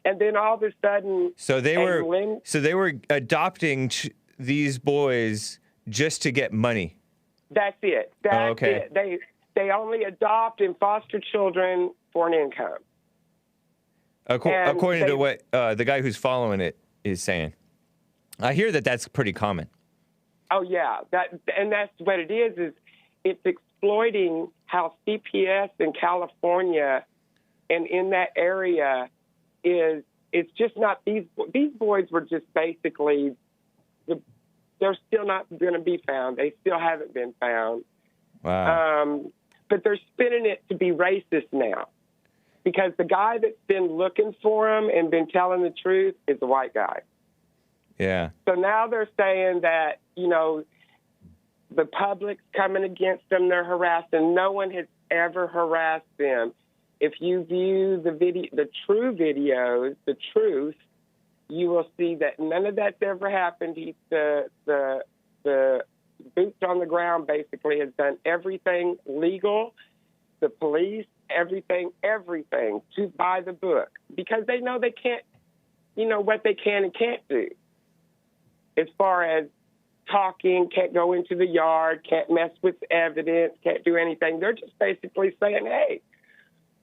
S6: And then all of a sudden,
S1: so they were adopting these boys just to get money.
S6: That's it. That's it. They only adopt and foster children for an income.
S1: According to what the guy who's following it is saying. I hear that that's pretty common.
S6: Oh, yeah. That's what it is it's exploiting how CPS in California and in that area it's just not, these boys were just basically, they're still not going to be found. They still haven't been found.
S1: Wow.
S6: But they're spinning it to be racist now because the guy that's been looking for them and been telling the truth is a white guy.
S1: Yeah.
S6: So now they're saying that, the public's coming against them, they're harassing. No one has ever harassed them. If you view the true videos, the truth, you will see that none of that's ever happened. The boots on the ground basically has done everything legal, the police, everything to by the book because they know they can't, what they can and can't do. As far as talking, can't go into the yard, can't mess with evidence, can't do anything. They're just basically saying, hey,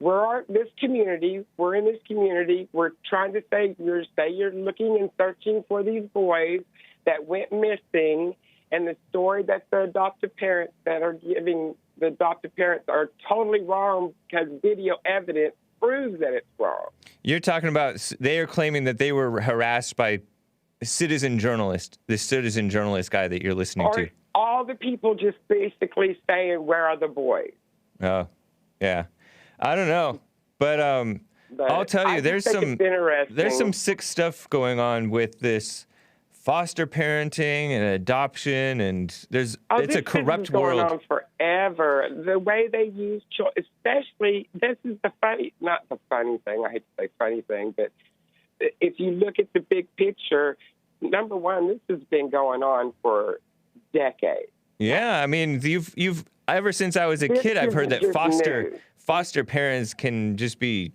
S6: we're in this community, we're trying to say you're looking and searching for these boys that went missing, and the story that the adoptive parents that are giving the adoptive parents are totally wrong because video evidence proves that it's wrong.
S1: You're talking about, they are claiming that they were harassed by the citizen journalist guy that you're listening to.
S6: All the people just basically saying, where are the boys?
S1: Oh, yeah. I don't know, but I'll tell you, there's some sick stuff going on with this foster parenting and adoption, and it's a corrupt world.
S6: This has been going on forever. The way they use children, especially, this is not the funny thing, I hate to say funny thing, but if you look at the big picture, number one, this has been going on for decades.
S1: Yeah, I mean, you've ever since I was a kid, I've heard that foster parents can just be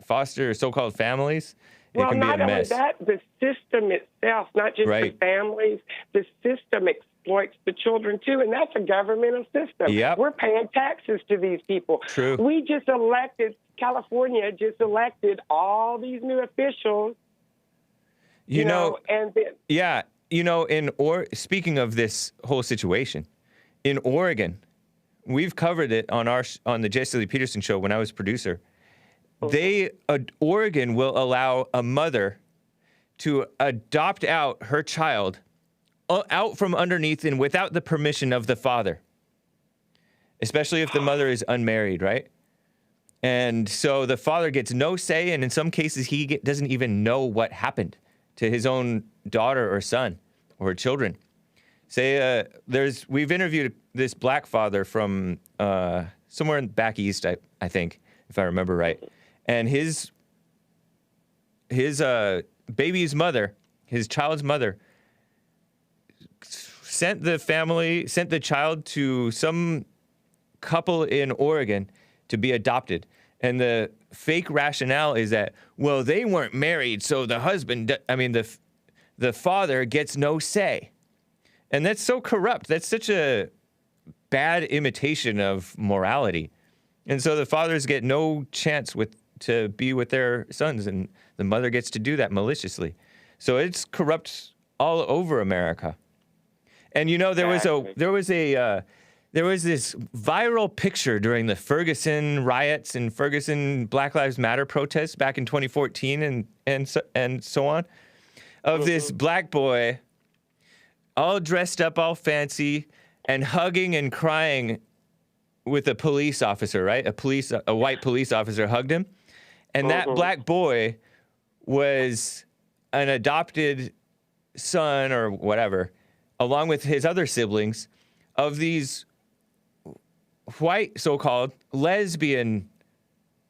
S1: foster so-called families. It can be a mess.
S6: Well, not only that, the system itself, not just the families, the system exploits the children too, and that's a governmental system.
S1: Yep.
S6: We're paying taxes to these people.
S1: True.
S6: California just elected all these new officials.
S1: Speaking of this whole situation, in Oregon, we've covered it on the Jesse Lee Peterson show when I was producer. Oregon will allow a mother to adopt out her child out from underneath and without the permission of the father, especially if the mother is unmarried, right? And so the father gets no say, and in some cases he doesn't even know what happened to his own daughter or son or children. We've interviewed this black father from somewhere back east, I think, if I remember right. And his baby's mother, his child's mother, sent the child to some couple in Oregon to be adopted. And the fake rationale is that, well, they weren't married, so the father gets no say. And that's so corrupt. That's such a bad imitation of morality. And so the fathers get no chance to be with their sons, and the mother gets to do that maliciously. So it's corrupt all over America. And you know, there was this viral picture during the Ferguson riots and Ferguson Black Lives Matter protests back in 2014 and so on, of this black boy all dressed up, all fancy, and hugging and crying with a police officer, right? A white police officer hugged him. And that black boy was an adopted son or whatever, along with his other siblings, of these white so-called lesbian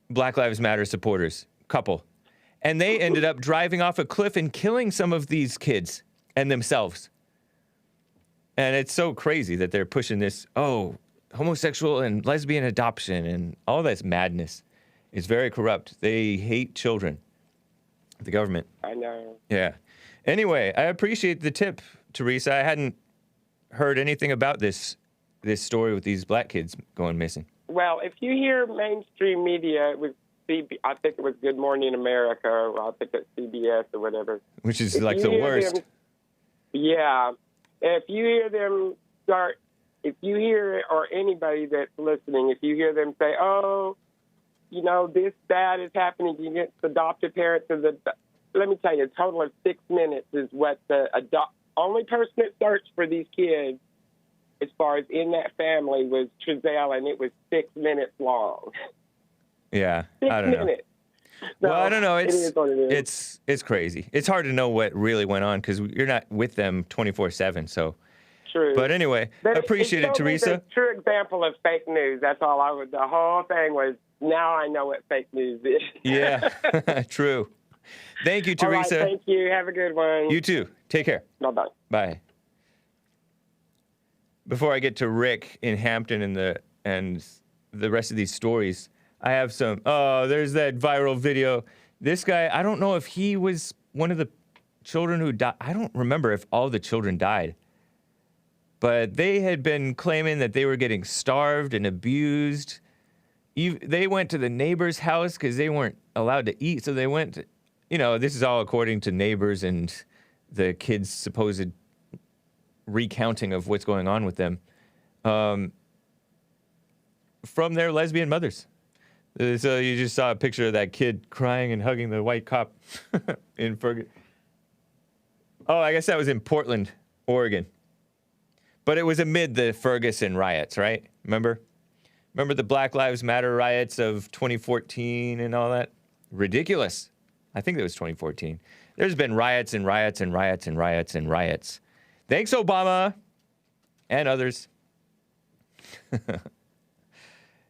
S1: Black Lives Matter supporters couple. And they ended up driving off a cliff and killing some of these kids and themselves. And it's so crazy that they're pushing this, homosexual and lesbian adoption and all this madness. It's very corrupt. They hate children, the government.
S6: I know.
S1: Yeah. Anyway, I appreciate the tip, Theresa. I hadn't heard anything about this story with these black kids going missing.
S6: Well, if you hear mainstream media, I think it was Good Morning America, or I think it's CBS or whatever.
S1: Which is like the worst.
S6: Yeah. If you hear, or anybody that's listening, if you hear them say, this, that is happening against adopted parents, let me tell you, a total of 6 minutes is what the only person that searched for these kids, as far as in that family, was Trezell, and it was 6 minutes long.
S1: Yeah,
S6: 6
S1: I don't know.
S6: minutes. So,
S1: well, I don't know.
S6: it is what it is.
S1: It's crazy. It's hard to know what really went on because you're not with them 24/7. So,
S6: true.
S1: But anyway, appreciate it, Theresa.
S6: It's a true example of fake news. That's all the whole thing was. Now I know what fake news is.
S1: Yeah, true. Thank you, Theresa.
S6: All right, thank you. Have a good one.
S1: You too. Take care.
S6: Bye-bye.
S1: Bye. Before I get to Rick in Hampton and the rest of these stories, I have some. Oh, there's that viral video. This guy, I don't know if he was one of the children who died. I don't remember if all the children died. But they had been claiming that they were getting starved and abused. They went to the neighbor's house because they weren't allowed to eat. So they went, this is all according to neighbors and the kids' supposed recounting of what's going on with them from their lesbian mothers. So you just saw a picture of that kid crying and hugging the white cop in Ferguson. Oh, I guess that was in Portland, Oregon. But it was amid the Ferguson riots, right? Remember the Black Lives Matter riots of 2014 and all that? Ridiculous. I think it was 2014. There's been riots and riots and riots and riots and riots. Thanks, Obama and others. Yeah,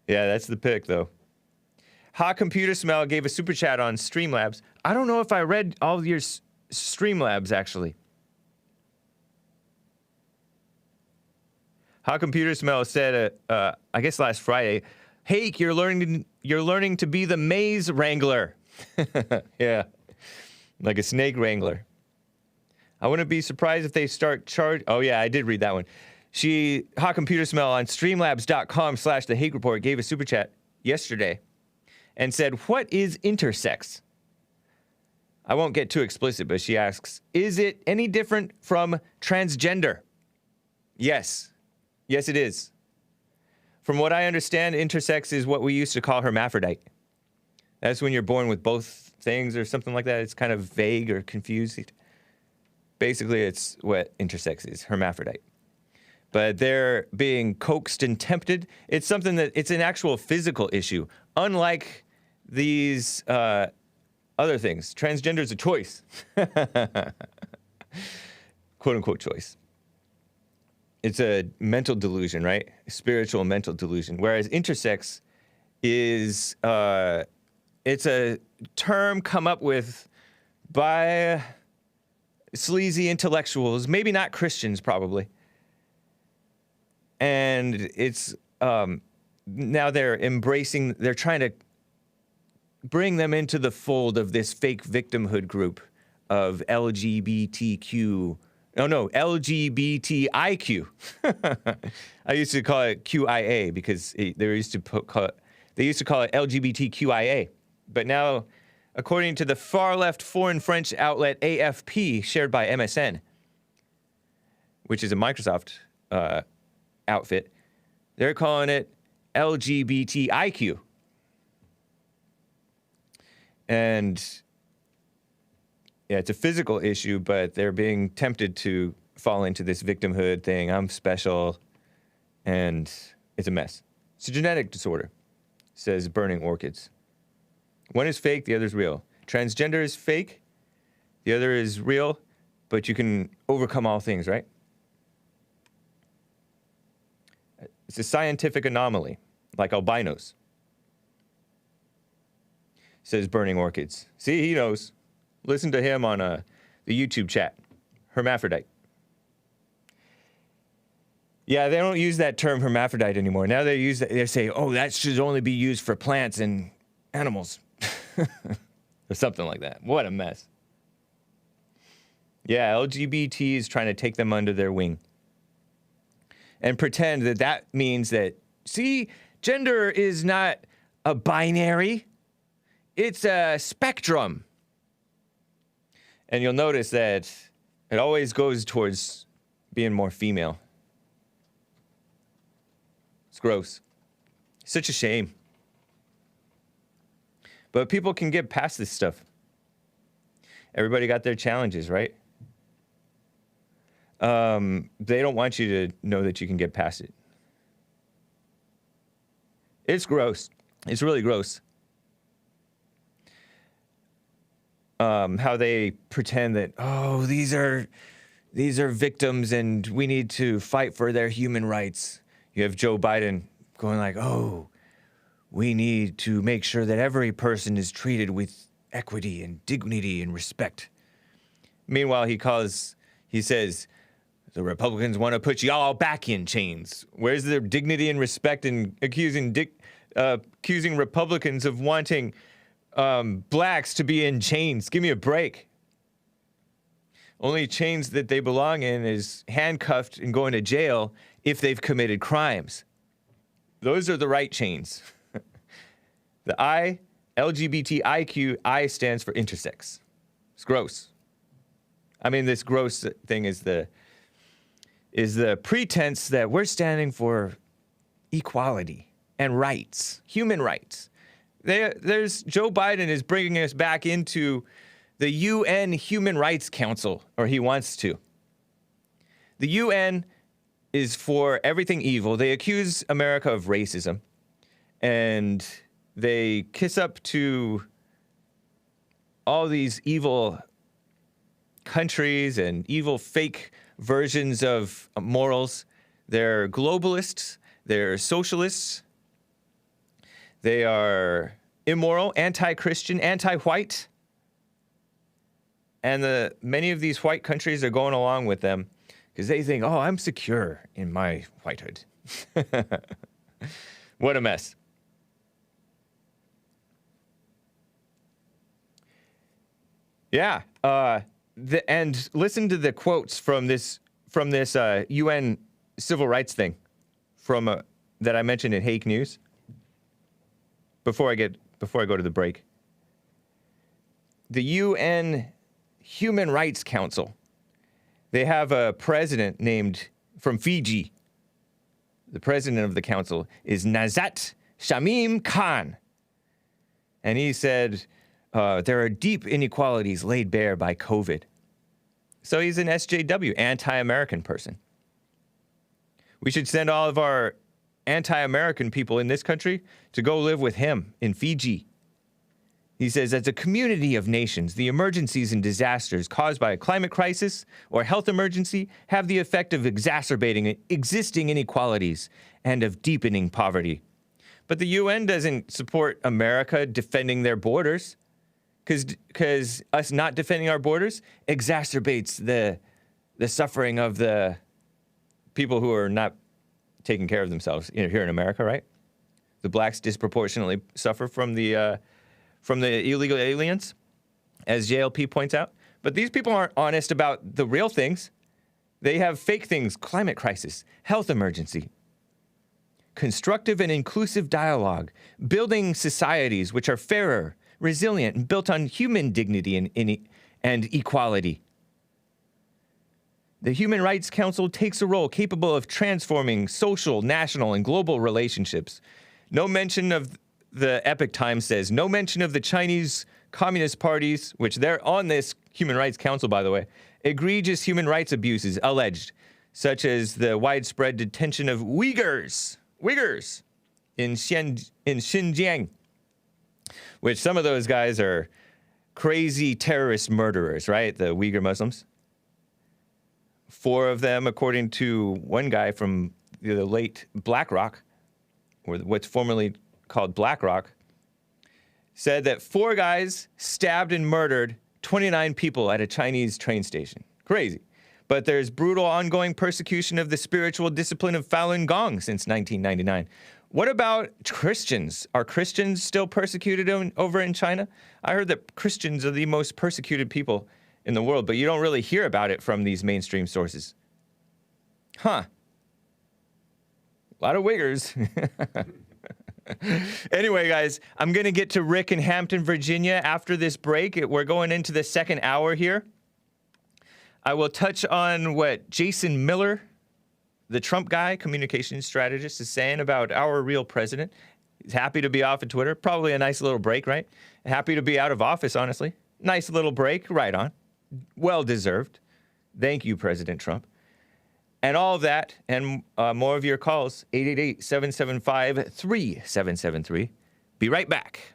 S1: that's the pick, though. Ha Computer Smell gave a super chat on Streamlabs. I don't know if I read all of your Streamlabs, actually. Ha Computer Smell said, I guess last Friday, Hake, you're learning to be the maze wrangler. Yeah, like a snake wrangler. I wouldn't be surprised if they start Oh yeah, I did read that one. Ha Computer Smell on streamlabs.com/the Hake Report gave a super chat yesterday and said, what is intersex? I won't get too explicit, but she asks, is it any different from transgender? Yes. Yes, it is. From what I understand, intersex is what we used to call hermaphrodite. That's when you're born with both things or something like that. It's kind of vague or confused. Basically, it's what intersex is, hermaphrodite. But they're being coaxed and tempted. It's something it's an actual physical issue. Unlike these other things. Transgender is a choice. Quote unquote choice. It's a mental delusion, right? Spiritual mental delusion. Whereas intersex is, it's a term come up with by sleazy intellectuals, maybe not Christians, probably. And it's, now they're trying to bring them into the fold of this fake victimhood group of LGBTIQ. I used to call it QIA because they used to call it LGBTQIA. But now according to the far-left foreign French outlet AFP, shared by MSN, which is a Microsoft outfit. They're calling it LGBTIQ. And yeah, it's a physical issue, but they're being tempted to fall into this victimhood thing. I'm special, and it's a mess. It's a genetic disorder, says Burning Orchids. One is fake, the other is real. Transgender is fake, the other is real, but you can overcome all things, right? It's a scientific anomaly, like albinos, says Burning Orchids. See, he knows. Listen to him on the YouTube chat. Hermaphrodite. Yeah, they don't use that term hermaphrodite anymore. Now they say, oh, that should only be used for plants and animals. Or something like that. What a mess. Yeah, LGBT is trying to take them under their wing. And pretend that means that, see, gender is not a binary. It's a spectrum. And you'll notice that it always goes towards being more female. It's gross. Such a shame. But people can get past this stuff. Everybody got their challenges, right? They don't want you to know that you can get past it. It's gross. It's really gross. How they pretend that, oh, these are victims and we need to fight for their human rights. You have Joe Biden going like, oh, we need to make sure that every person is treated with equity and dignity and respect. Meanwhile, he says, the Republicans want to put you all back in chains. Where's their dignity and respect in accusing Republicans of wanting blacks to be in chains? Give me a break. Only chains that they belong in is handcuffed and going to jail if they've committed crimes. Those are the right chains. The I, LGBTIQ, I stands for intersex. It's gross. I mean, this gross thing is the pretense that we're standing for equality and rights, human rights. There's Joe Biden is bringing us back into the UN Human Rights Council, or he wants to. The UN is for everything evil. They accuse America of racism, and they kiss up to all these evil countries and evil fake versions of morals. They're globalists, they're socialists, they are immoral, anti-Christian, anti-white. And many of these white countries are going along with them because they think, oh, I'm secure in my whitehood. What a mess. Yeah. And listen to the quotes from this UN civil rights thing that I mentioned in Hake News before I go to the break. The UN Human Rights Council. They have a president named from Fiji. The president of the council is Nazat Shamim Khan. And he said, there are deep inequalities laid bare by COVID. So he's an SJW, anti-American person. We should send all of our anti-American people in this country to go live with him in Fiji. He says, as a community of nations, the emergencies and disasters caused by a climate crisis or health emergency have the effect of exacerbating existing inequalities and of deepening poverty. But the UN doesn't support America defending their borders, because us not defending our borders exacerbates the suffering of the people who are not taking care of themselves here in America, right? The blacks disproportionately suffer from the illegal aliens, as JLP points out. But these people aren't honest about the real things. They have fake things: climate crisis, health emergency. Constructive and inclusive dialogue, building societies which are fairer, resilient, and built on human dignity and equality. The Human Rights Council takes a role capable of transforming social, national, and global relationships. No mention of, the Epoch Times says, no mention of the Chinese Communist parties, which they're on this Human Rights Council, by the way, egregious human rights abuses alleged, such as the widespread detention of Uyghurs in Xinjiang, which some of those guys are crazy terrorist murderers, right? The Uyghur Muslims. 4 of them, according to one guy from the late BlackRock, or what's formerly called BlackRock, said that 4 guys stabbed and murdered 29 people at a Chinese train station. Crazy. But there's brutal ongoing persecution of the spiritual discipline of Falun Gong since 1999. What about Christians? Are Christians still persecuted over in China? I heard that Christians are the most persecuted people in the world, but you don't really hear about it from these mainstream sources. Huh. A lot of Uyghurs. Anyway, guys, I'm going to get to Rick in Hampton, Virginia after this break. We're going into the second hour here. I will touch on what Jason Miller, the Trump guy, communications strategist, is saying about our real president. He's happy to be off of Twitter. Probably a nice little break, right? Happy to be out of office, honestly. Nice little break, right on. Well-deserved. Thank you, President Trump. And all of that and more of your calls, 888-775-3773. Be right back.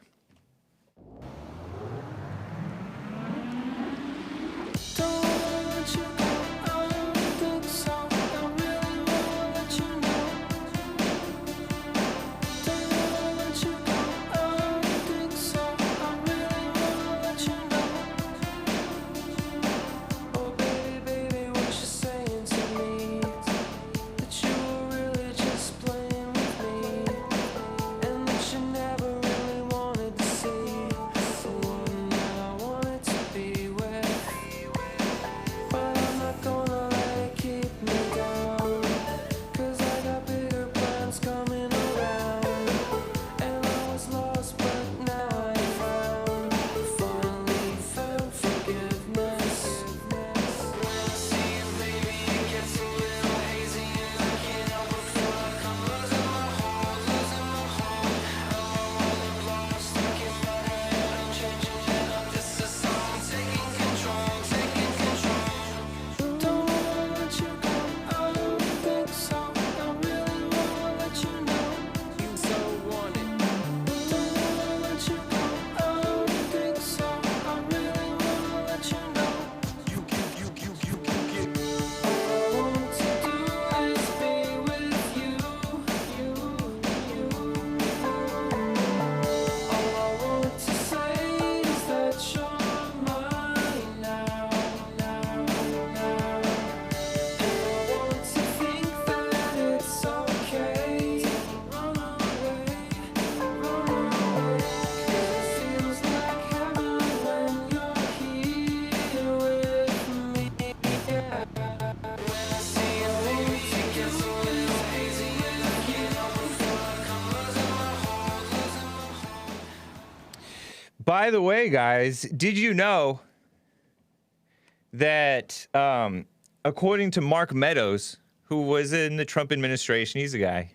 S1: By the way, guys, did you know that according to Mark Meadows, who was in the Trump administration, he's a guy,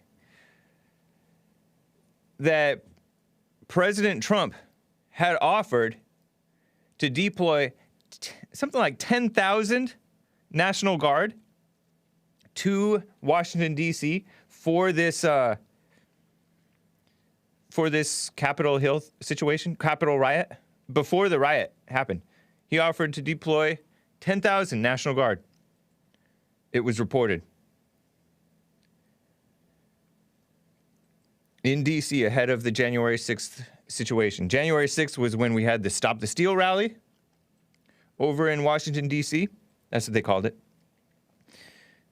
S1: that President Trump had offered to deploy something like 10,000 National Guard to Washington, D.C. for this Capitol Hill situation, Capitol riot. Before the riot happened, he offered to deploy 10,000 National Guard. It was reported. In D.C. ahead of the January 6th situation. January 6th was when we had the Stop the Steal rally over in Washington, D.C. That's what they called it.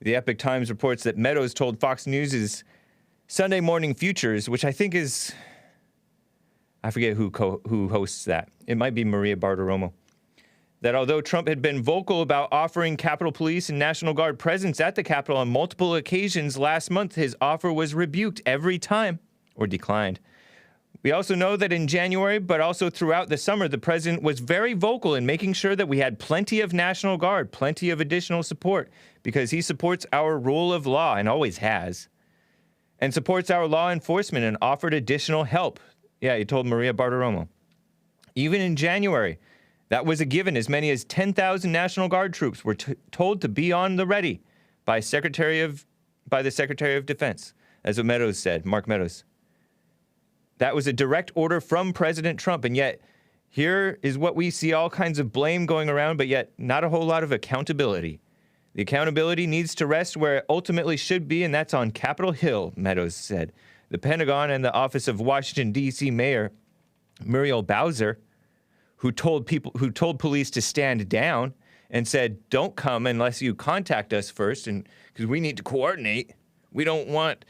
S1: The Epoch Times reports that Meadows told Fox News' Sunday Morning Futures, which I think is, I forget who hosts that. It might be Maria Bartiromo. That although Trump had been vocal about offering Capitol Police and National Guard presence at the Capitol on multiple occasions last month, his offer was rebuked every time, or declined. We also know that in January, but also throughout the summer, the president was very vocal in making sure that we had plenty of National Guard, plenty of additional support, because he supports our rule of law and always has, and supports our law enforcement and offered additional help. Yeah, he told Maria Bartiromo. Even in January, that was a given. As many as 10,000 National Guard troops were told to be on the ready by the Secretary of Defense, as what Meadows said, Mark Meadows. That was a direct order from President Trump, and yet here is what we see: all kinds of blame going around, but yet not a whole lot of accountability. The accountability needs to rest where it ultimately should be, and that's on Capitol Hill, Meadows said. The Pentagon and the Office of Washington, D.C. Mayor Muriel Bowser, who told police to stand down and said, don't come unless you contact us first, and because we need to coordinate. We don't want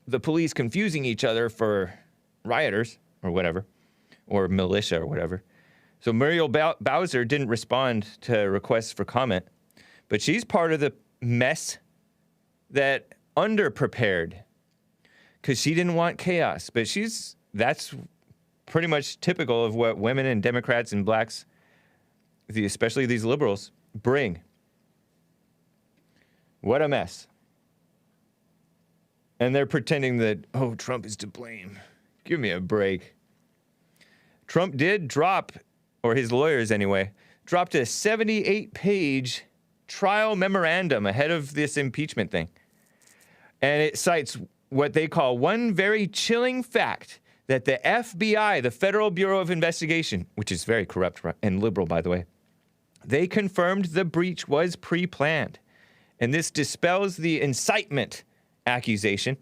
S1: the police confusing each other for rioters or whatever, or militia or whatever. So Muriel Bowser didn't respond to requests for comment, but she's part of the mess that underprepared because she didn't want chaos. But that's pretty much typical of what women and Democrats and blacks, especially these liberals, bring. What a mess. And they're pretending that, oh, Trump is to blame. Give me a break. Trump did drop, or his lawyers anyway, dropped a 78-page trial memorandum ahead of this impeachment thing. And it cites what they call one very chilling fact, that the FBI, the Federal Bureau of Investigation, which is very corrupt and liberal, by the way, they confirmed the breach was pre-planned. And this dispels the incitement accusation.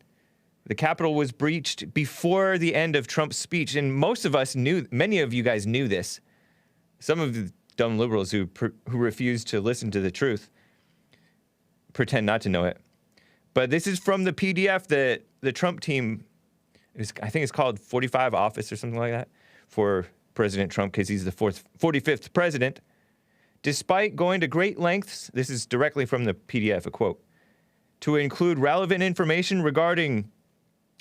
S1: The Capitol was breached before the end of Trump's speech, and most of us knew, many of you guys knew this. Some of the dumb liberals who refuse to listen to the truth pretend not to know it. But this is from the PDF that the Trump team, I think it's called 45 Office or something like that, for President Trump, because he's the 45th president. Despite going to great lengths, this is directly from the PDF, a quote, to include relevant information regarding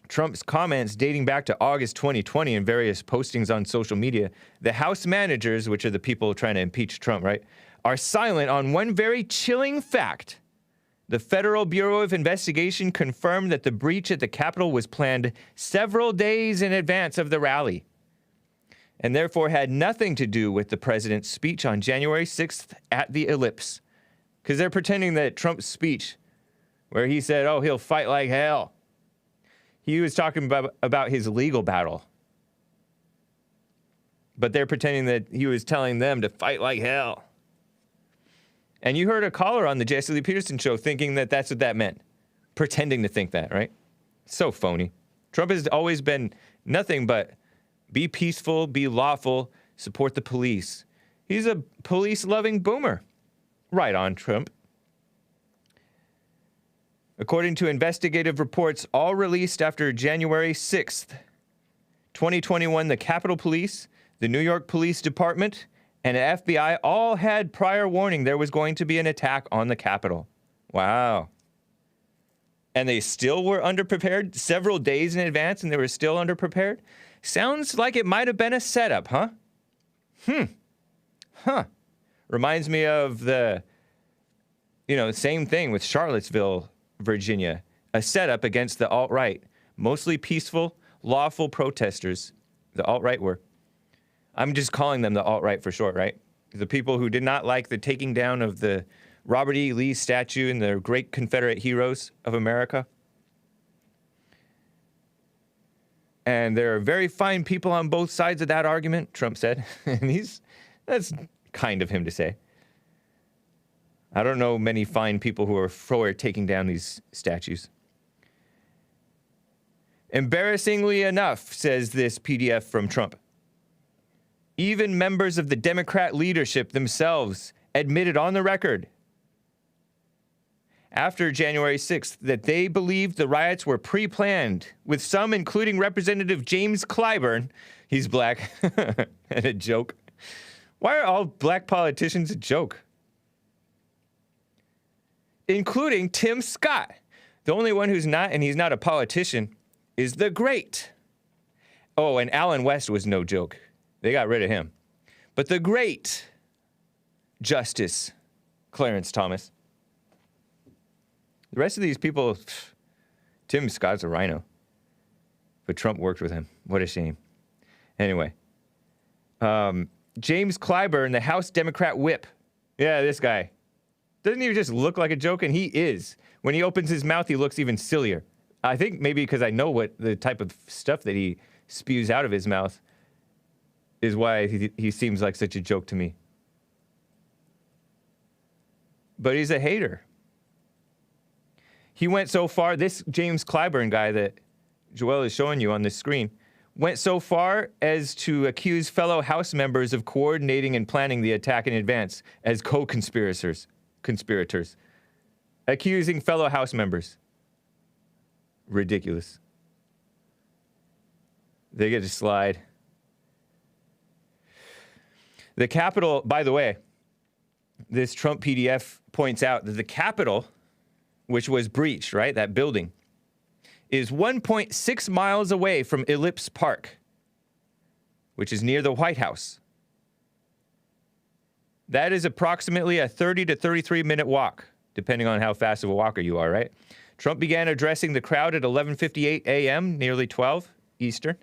S1: Trump's comments dating back to August 2020 and various postings on social media, the House managers, which are the people trying to impeach Trump, right, are silent on one very chilling fact. The Federal Bureau of Investigation confirmed that the breach at the Capitol was planned several days in advance of the rally, and therefore had nothing to do with the president's speech on January 6th at the Ellipse. Because they're pretending that Trump's speech, where he said, oh, he'll fight like hell, he was talking about his legal battle. But they're pretending that he was telling them to fight like hell. And you heard a caller on the Jesse Lee Peterson show thinking that that's what that meant. Pretending to think that, right? So phony. Trump has always been nothing but be peaceful, be lawful, support the police. He's a police-loving boomer. Right on, Trump. According to investigative reports, all released after January 6th, 2021, the Capitol Police, the New York Police Department, and the FBI all had prior warning there was going to be an attack on the Capitol. Wow. And they still were underprepared several days in advance, and they were still underprepared? Sounds like it might have been a setup, huh? Reminds me of the, same thing with Charlottesville, Virginia. A setup against the alt-right. Mostly peaceful, lawful protesters. The alt-right were. I'm just calling them the alt-right for short, right? The people who did not like the taking down of the Robert E. Lee statue and the great Confederate heroes of America. And there are very fine people on both sides of that argument, Trump said. And that's kind of him to say. I don't know many fine people who are for taking down these statues. Embarrassingly enough, says this PDF from Trump, even members of the Democrat leadership themselves admitted on the record after January 6th that they believed the riots were pre-planned, with some including Representative James Clyburn, he's black, and a joke. Why are all black politicians a joke? Including Tim Scott. The only one who's not, and he's not a politician, is the great Oh, and Alan West was no joke. They got rid of him. But the great Justice Clarence Thomas. The rest of these people, Tim Scott's a rhino. But Trump worked with him. What a shame. Anyway. James Clyburn, the House Democrat whip. Yeah, this guy. Doesn't he just look like a joke? And he is. When he opens his mouth, he looks even sillier. I think maybe because I know what the type of stuff that he spews out of his mouth is why he seems like such a joke to me. But he's a hater. He went so far, this James Clyburn guy that Joelle is showing you on this screen, went so far as to accuse fellow House members of coordinating and planning the attack in advance as co-conspirators. Accusing fellow House members. Ridiculous. They get to slide. The Capitol, by the way, this Trump PDF points out that the Capitol, which was breached, right, that building, is 1.6 miles away from Ellipse Park, which is near the White House. That is approximately a 30 to 33-minute walk, depending on how fast of a walker you are, right? Trump began addressing the crowd at 11:58 a.m., nearly 12 Eastern,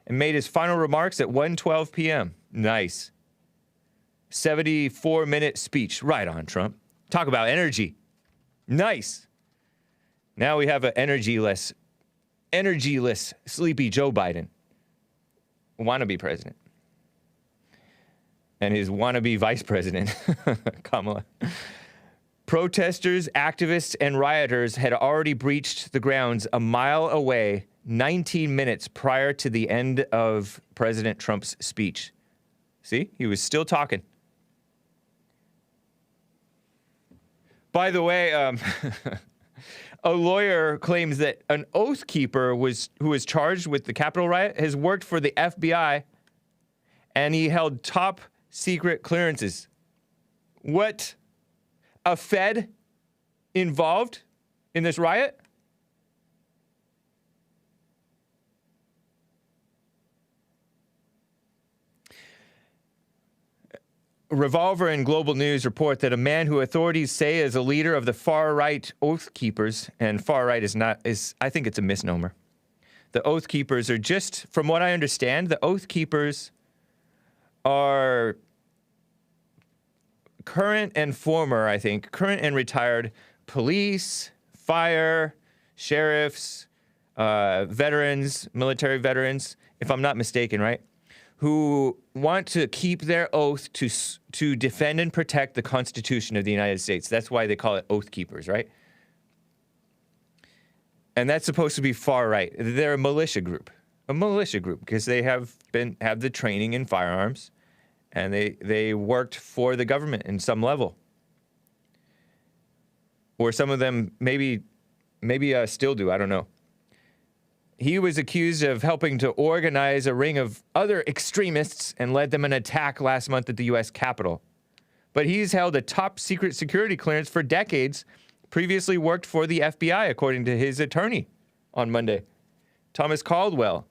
S1: and made his final remarks at 1:12 p.m. Nice. 74-minute speech. Right on, Trump. Talk about energy. Nice. Now we have an energyless, sleepy Joe Biden. Wannabe president. And his wannabe vice president, Kamala. Protesters, activists, and rioters had already breached the grounds a mile away 19 minutes prior to the end of President Trump's speech. See? He was still talking. By the way, a lawyer claims that an oath keeper who was charged with the Capitol riot has worked for the FBI, and he held top secret clearances. What? A Fed involved in this riot? Revolver and Global News report that a man who authorities say is a leader of the far-right Oath Keepers, and far-right is I think it's a misnomer. The Oath Keepers are just, from what I understand, the Oath Keepers are current and former, I think, current and retired police, fire, sheriffs, veterans, military veterans, if I'm not mistaken, right? Who want to keep their oath to defend and protect the Constitution of the United States. That's why they call it Oath Keepers, right? And that's supposed to be far right. They're a militia group because they have the training in firearms, and they worked for the government in some level. Or some of them maybe still do, I don't know. He was accused of helping to organize a ring of other extremists and led them an attack last month at the U.S. Capitol. But he's held a top secret security clearance for decades, previously worked for the FBI, according to his attorney on Monday, Thomas Caldwell.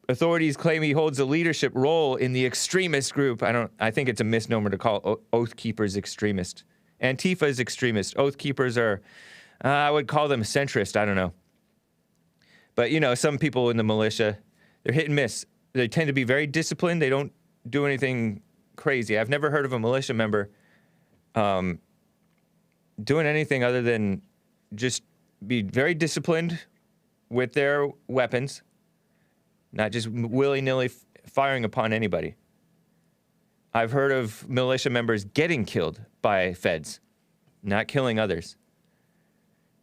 S1: Authorities claim he holds a leadership role in the extremist group. I think it's a misnomer to call Oath Keepers extremist. Antifa is extremist. Oath Keepers are, I would call them centrist. I don't know. But, you know, some people in the militia, they're hit and miss. They tend to be very disciplined. They don't do anything crazy. I've never heard of a militia member doing anything other than just be very disciplined with their weapons, not just willy-nilly firing upon anybody. I've heard of militia members getting killed by feds, not killing others.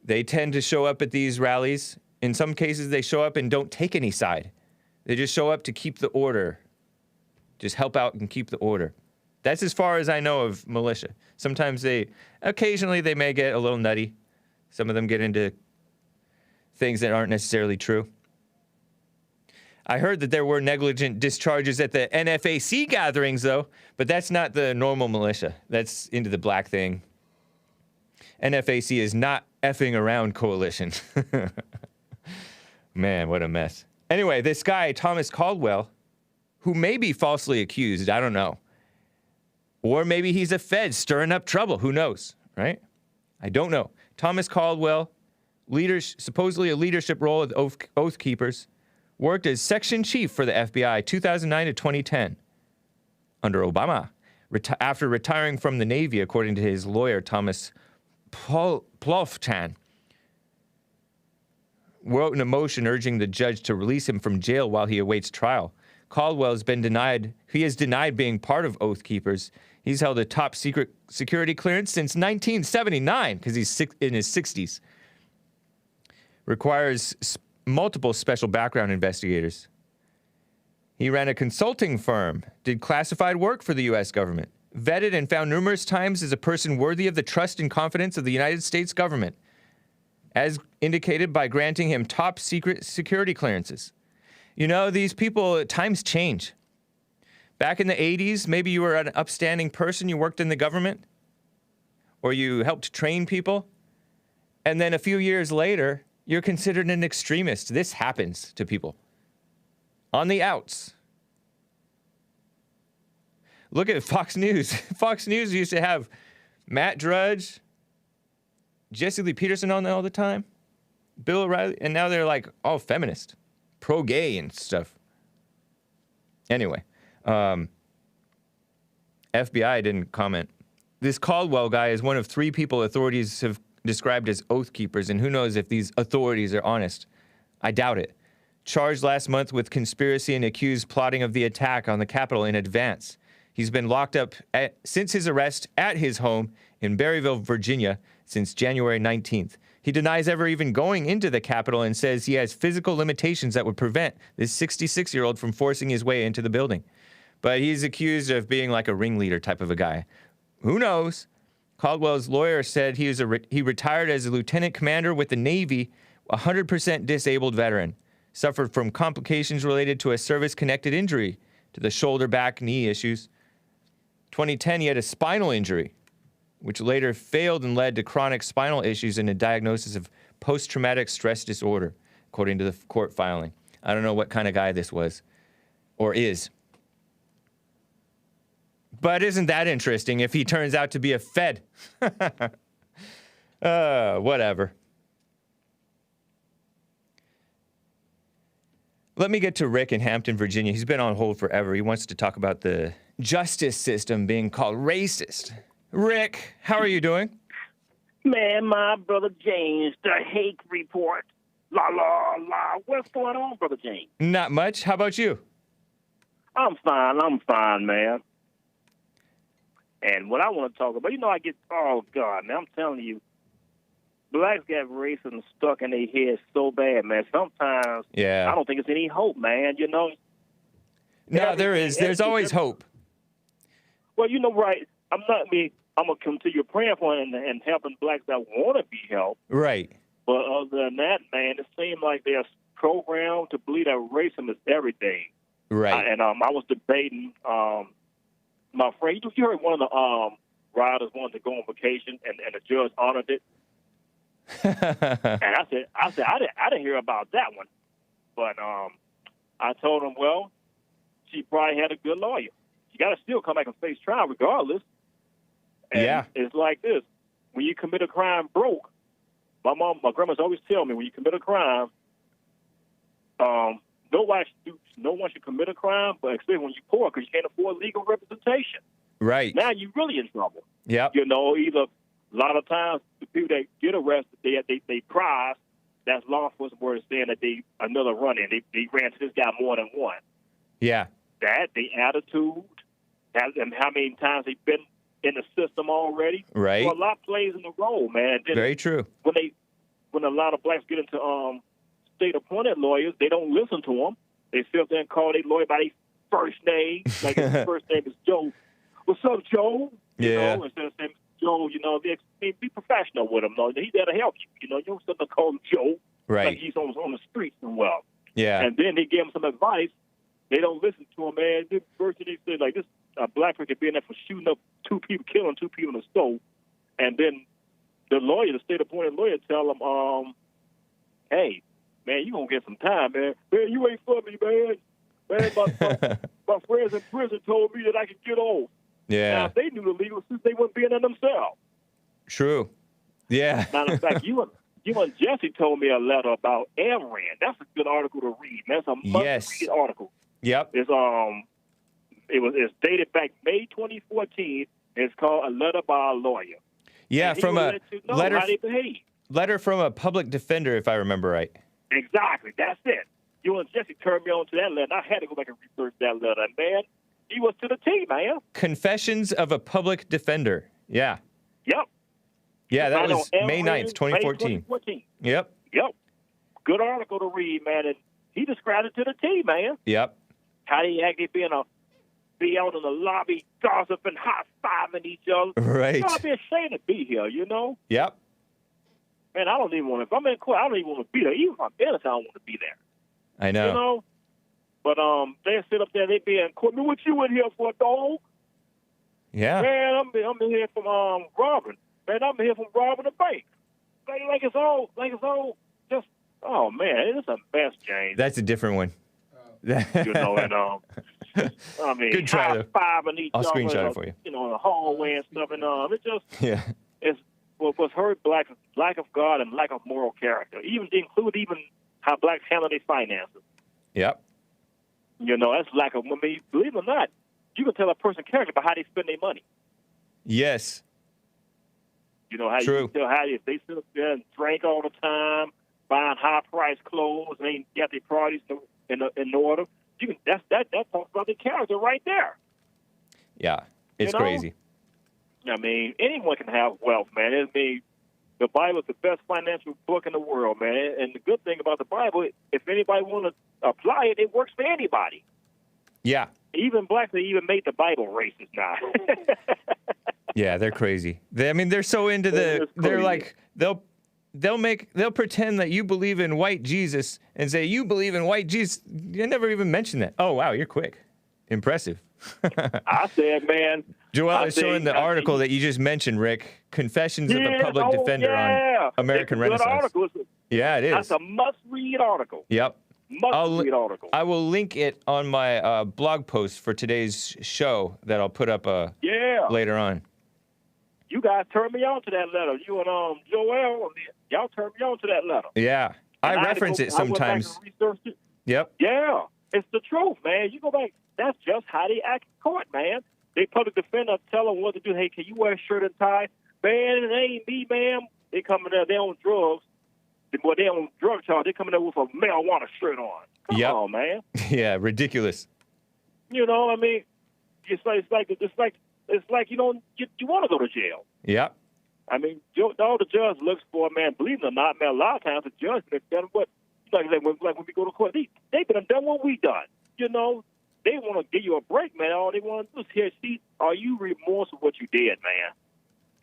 S1: They tend to show up at these rallies. In some cases, they show up and don't take any side. They just show up to keep the order. Just help out and keep the order. That's as far as I know of militia. Occasionally they may get a little nutty. Some of them get into things that aren't necessarily true. I heard that there were negligent discharges at the NFAC gatherings, though, but that's not the normal militia. That's into the black thing. NFAC is not effing around coalition. Man, what a mess. Anyway, this guy, Thomas Caldwell, who may be falsely accused, I don't know. Or maybe he's a Fed stirring up trouble. Who knows, right? I don't know. Thomas Caldwell, supposedly a leadership role at Oath Keepers, worked as section chief for the FBI 2009 to 2010 under Obama. After retiring from the Navy, according to his lawyer, Thomas Plofchan, wrote in a motion urging the judge to release him from jail while he awaits trial. Caldwell has been denied being part of Oath Keepers. He's held a top secret security clearance since 1979 because he's in his 60s. Requires multiple special background investigators. He ran a consulting firm, did classified work for the U.S. government, vetted and found numerous times as a person worthy of the trust and confidence of the United States government, as indicated by granting him top secret security clearances. You know, these people, times change. Back in the 80s, maybe you were an upstanding person, you worked in the government, or you helped train people, and then a few years later, you're considered an extremist. This happens to people. On the outs. Look at Fox News. Fox News used to have Matt Drudge, Jesse Lee Peterson on there all the time, Bill O'Reilly, and now they're like all feminist, pro-gay and stuff. Anyway, FBI didn't comment. This Caldwell guy is one of 3 people authorities have described as Oath Keepers, and who knows if these authorities are honest. I doubt it. Charged last month with conspiracy and accused plotting of the attack on the Capitol in advance. He's been locked up since his arrest at his home in Berryville, Virginia, since January 19th. He denies ever even going into the Capitol and says he has physical limitations that would prevent this 66-year-old from forcing his way into the building. But he's accused of being like a ringleader type of a guy. Who knows? Caldwell's lawyer said he retired as a lieutenant commander with the Navy, 100% disabled veteran. Suffered from complications related to a service-connected injury to the shoulder, back, knee issues. 2010, he had a spinal injury, which later failed and led to chronic spinal issues and a diagnosis of post-traumatic stress disorder, according to the court filing. I don't know what kind of guy this was, or is. But isn't that interesting if he turns out to be a Fed? Whatever. Let me get to Rick in Hampton, Virginia. He's been on hold forever. He wants to talk about the justice system being called racist. Rick, how are you doing?
S7: Man, my brother James, the Hake report. La, la, la. What's going on, brother James?
S1: Not much. How about you?
S7: I'm fine, man. And what I want to talk about, oh, God, man, I'm telling you, blacks get racism stuck in their heads so bad, man. Sometimes I don't think it's any hope, man,
S1: No, there is. There's always hope.
S7: Well, right. I'm going to continue praying for and helping blacks that want to be helped.
S1: Right.
S7: But other than that, man, it seems like they're programmed to believe that racism is everything.
S1: Right.
S7: I was debating, my friend, you heard one of the riders wanted to go on vacation, and the judge honored it. And I said, I didn't hear about that one. But I told him, well, she probably had a good lawyer. You got to still come back and face trial regardless. And it's like this. When you commit a crime broke, my grandma's always tell me, when you commit a crime, no one should commit a crime, but especially when you're poor because you can't afford legal representation.
S1: Right.
S7: Now you're really in trouble.
S1: Yeah.
S7: Either a lot of times the people that get arrested, they prize. That's law enforcement word saying that they another run-in. They ran to this guy more than one. Yeah. That, the attitude, and how many times they've been in the system already.
S1: Right.
S7: So a lot plays in the role, man. Then
S1: very true.
S7: When a lot of blacks get into state-appointed lawyers, they don't listen to them. They sit there and call their lawyer by their first name. Like his first name is Joe. What's up, Joe? Instead of saying Joe, be professional with him. He's there to help you. You don't sit there call him Joe.
S1: Right.
S7: Like he's on the streets and well.
S1: Yeah.
S7: And then they give him some advice. They don't listen to him, man. This person, they say, like, this black person being there for shooting up 2 people, killing 2 people in the stove. And then the lawyer, the state-appointed lawyer, tell him, hey, man, you gonna get some time, man. Man, you ain't for me, man. Man, my friends in prison told me that I could get off.
S1: Yeah.
S7: Now, if they knew the legal system, they wouldn't be in it themselves.
S1: True. Yeah.
S7: Matter of fact, you and Jesse told me a letter about Air Rand. That's a good article to read. That's a must-read article.
S1: Yep.
S7: It's dated back May 2014. It's called A Letter by a Lawyer.
S1: Yeah,
S7: and
S1: from a
S7: let you know
S1: letter.
S7: How they behave.
S1: Letter from a public defender, if I remember right.
S7: Exactly. That's it. You and Jesse turned me on to that letter. I had to go back and research that letter. And, man, he was to the T, man.
S1: Confessions of a Public Defender. Yeah.
S7: Yep.
S1: Yeah, that was May 9th, 2014. Yep.
S7: Good article to read, man. And he described it to the T, man.
S1: Yep.
S7: How they actually be out in the lobby, gossiping, high-fiving each other.
S1: Right.
S7: You ought to be ashamed to be here, you know?
S1: Yep.
S7: Man, I don't even want to. If I'm in court, I don't even want to be there. Even if I'm innocent, I don't want to be there.
S1: I know.
S7: You know? But they sit up there, they be in court. Man, what you in here for, dog?
S1: Yeah.
S7: Man, I'm in here from robbing. Man, I'm here from robbing a bank. Like it's all just, oh, man, it's a mess, James.
S1: That's a different one.
S7: You know, and I mean,
S1: good try, though.
S7: high-fiving each
S1: I'll
S7: other,
S1: screenshot it for you.
S7: You know, in the hallway and stuff, and it just,
S1: Yeah.
S7: it's what's hurt lack of God and lack of moral character. Even how blacks handle their finances.
S1: Yep.
S7: You know, that's lack of. I mean, believe it or not, you can tell a person's character by how they spend their money. Yes. You know how
S1: True.
S7: you can tell how if they sit up there and drink all the time, buying high-priced clothes, and ain't got their priorities in order. You can that talks about their character right there.
S1: Yeah, it's
S7: You know?
S1: crazy.
S7: I mean, anyone can have wealth, man. I mean, the Bible is the best financial book in the world, man. And the good thing about the Bible, if anybody want to apply it, it works for anybody.
S1: Yeah.
S7: Even blacks, they even made the Bible racist now.
S1: Yeah, they're crazy. They're so into they're like they'll pretend that you believe in white Jesus and say you believe in white Jesus. You never even mention that. Oh wow, you're quick, impressive.
S7: I said, man.
S1: Joel is showing the article that you just mentioned, Rick. Confessions of a Public Defender on American Renaissance. Yeah, it is.
S7: That's a must-read article.
S1: Yep.
S7: Must-read article.
S1: I will link it on my blog post for today's show that I'll put up later on.
S7: You guys turned me on to that letter. You and Joel, y'all turned me on to that letter.
S1: Yeah. I reference it sometimes.
S7: I went back and researched it.
S1: Yep.
S7: Yeah. It's the truth, man. You go back. That's just how they act in court, man. They public defender tell them what to do. Hey, can you wear a shirt and tie? Man, it ain't me, ma'am. They come in there, they on drugs. Boy, they on drug charge. They come in there with a marijuana shirt on. Come on, man.
S1: Yeah, ridiculous.
S7: You know, I mean, it's like you know, you want to go to jail.
S1: Yep.
S7: I mean, all the judge looks for, man, believe it or not, man, a lot of times the judge has done what, like when we go to court, they've been done what we done. You know, they want to give you a break, man. All they want to do is hear, see, are you remorseful for what you did, man?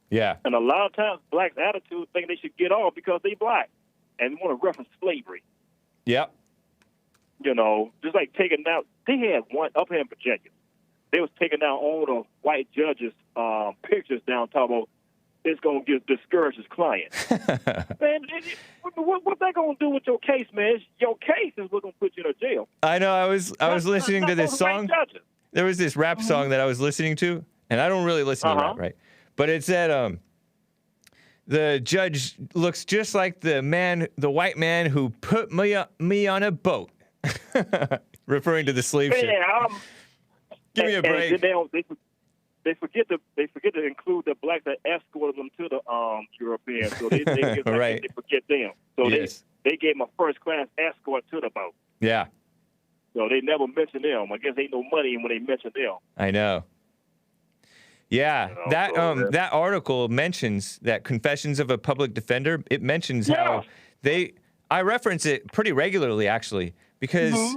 S1: Yeah.
S7: And a lot of times blacks' attitude think they should get off because they black and want to reference slavery.
S1: Yep.
S7: You know, just like taking down, they had one up here in Virginia. They was taking down all the white judges' pictures down, talking about it's going to discourage his client. Man, what's that going to do with your case, man? Your case is what's going to put you in jail.
S1: I know. I was listening to this song. There was this rap song that I was listening to, and I don't really listen to rap, right? But it said, the judge looks just like the white man who put me on a boat, referring to the slave ship. Give me a break. They forget to include the blacks that escorted them to the Europeans. So they right.
S7: They forget them. So
S1: yes.
S7: they gave them a first class escort to the boat.
S1: Yeah.
S7: So they never mentioned them. I guess ain't no money when they mention them.
S1: I know. Yeah,
S7: you know,
S1: that article mentions that Confessions of a Public Defender. It mentions how I reference it pretty regularly actually because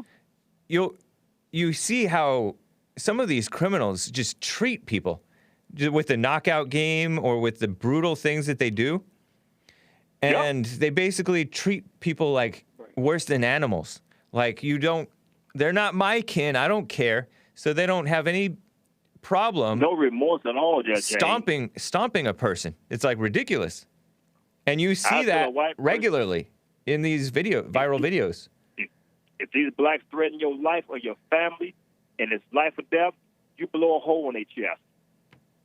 S1: you see how some of these criminals just treat people with the knockout game or with the brutal things that they do. And they basically treat people like worse than animals. Like they're not my kin, I don't care. So they don't have any problem.
S7: No remorse at all, Judge.
S1: Stomping a person. It's like ridiculous. And you see that regularly. in these viral videos.
S7: If these blacks threaten your life or your family, and it's life or death, you blow a hole in their chest.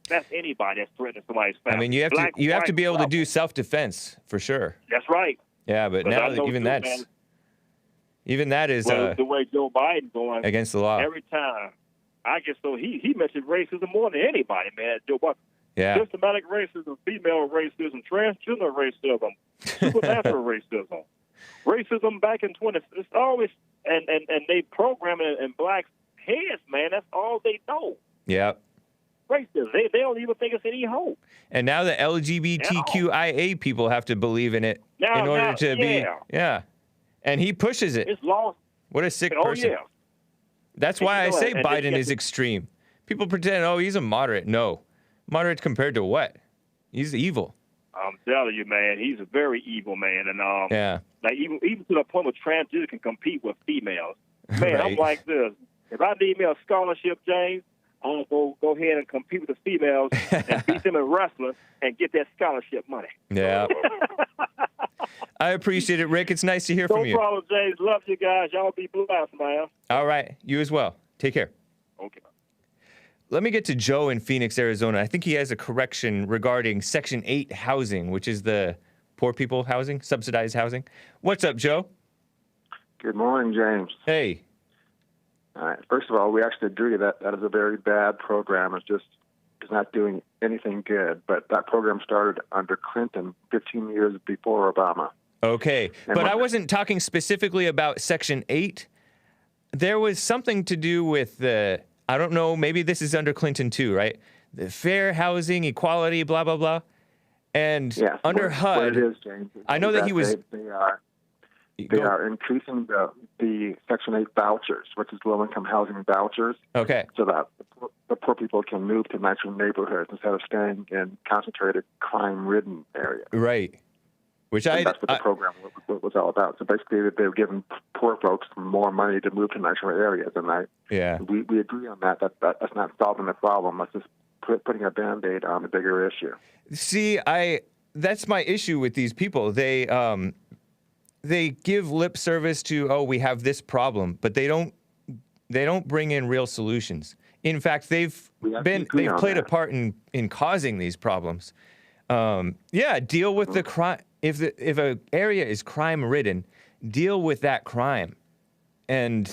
S7: That's anybody that's threatening somebody's family.
S1: I mean, you have to be able to do self-defense for sure.
S7: That's right.
S1: Yeah, but now even that is
S7: the way Joe Biden going
S1: against the law.
S7: Every time, I guess so. He mentioned racism more than anybody, man. Joe Biden.
S1: Yeah.
S7: Systematic racism, female racism, transgender racism, supernatural racism, racism back in 20. It's always and they program it in blacks' heads, man. That's all they know.
S1: Yeah.
S7: Racism. They don't even think it's any hope.
S1: And now the LGBTQIA people have to believe in it in order to be. Yeah. And he pushes it.
S7: It's lost.
S1: What a sick person.
S7: Oh, yeah.
S1: That's why I say Biden is extreme. People pretend, he's a moderate. No. Moderate compared to what? He's evil.
S7: I'm telling you, man, he's a very evil man. And
S1: yeah.
S7: Like even to the point where transgender can compete with females. Man,
S1: Right.
S7: I'm like this. If I need me a scholarship, James, I'm going to go ahead and compete with the females and beat them in wrestling and get that scholarship money.
S1: Yeah. I appreciate it, Rick. It's nice to hear from you.
S7: No problem, James. Love you guys. Y'all be blessed, man.
S1: All right. You as well. Take care.
S7: Okay.
S1: Let me get to Joe in Phoenix, Arizona. I think he has a correction regarding Section 8 housing, which is the poor people housing, subsidized housing. What's up, Joe?
S8: Good morning, James.
S1: Hey.
S8: All right. First of all, we actually agree that that is a very bad program. It's not doing anything good. But that program started under Clinton 15 years before Obama.
S1: Okay. But I wasn't talking specifically about Section 8. There was something to do with the, I don't know, maybe this is under Clinton too, right? The fair housing, equality, blah, blah, blah. And under HUD,
S8: what it is, James,
S1: I know that he was...
S8: They are increasing the Section 8 vouchers, which is low-income housing vouchers,
S1: okay,
S8: so that the poor people can move to nicer neighborhoods instead of staying in concentrated, crime-ridden areas.
S1: Right. That's
S8: what the program was all about. So basically, they're giving poor folks more money to move to nicer areas, and we agree on that. That's not solving the problem. That's just putting a Band-Aid on a bigger issue.
S1: See, that's my issue with these people. They give lip service to, we have this problem, but they don't bring in real solutions. In fact, they've played a part in causing these problems. Deal with the crime. If an area is crime ridden, deal with that crime, and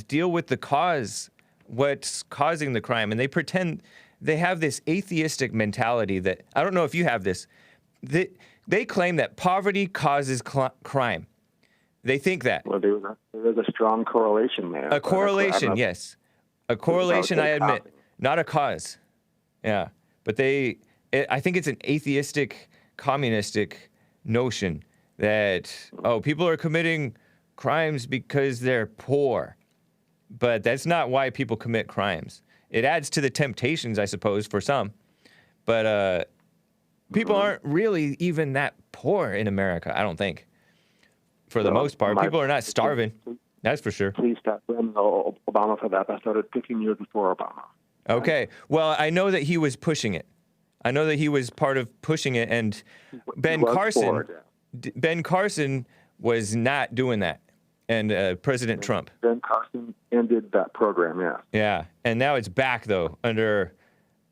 S1: deal with the cause, what's causing the crime. And they pretend they have this atheistic mentality that, I don't know if you have this. They claim that poverty causes crime. They think that.
S8: Well, there's a strong correlation there.
S1: A correlation, yes. A correlation, I admit. Not a cause. Yeah. But I think it's an atheistic, communistic notion that, people are committing crimes because they're poor. But that's not why people commit crimes. It adds to the temptations, I suppose, for some. But people aren't really even that poor in America, I don't think. For the most part, people are not starving. That's for sure.
S8: Please stop blaming Obama for that. That started 15 years before Obama.
S1: Okay. Well, I know that he was pushing it. I know that he was part of pushing it, and Ben Carson was not doing that, and President Trump.
S8: Ben Carson ended that program, yeah.
S1: Yeah, and now it's back, though, under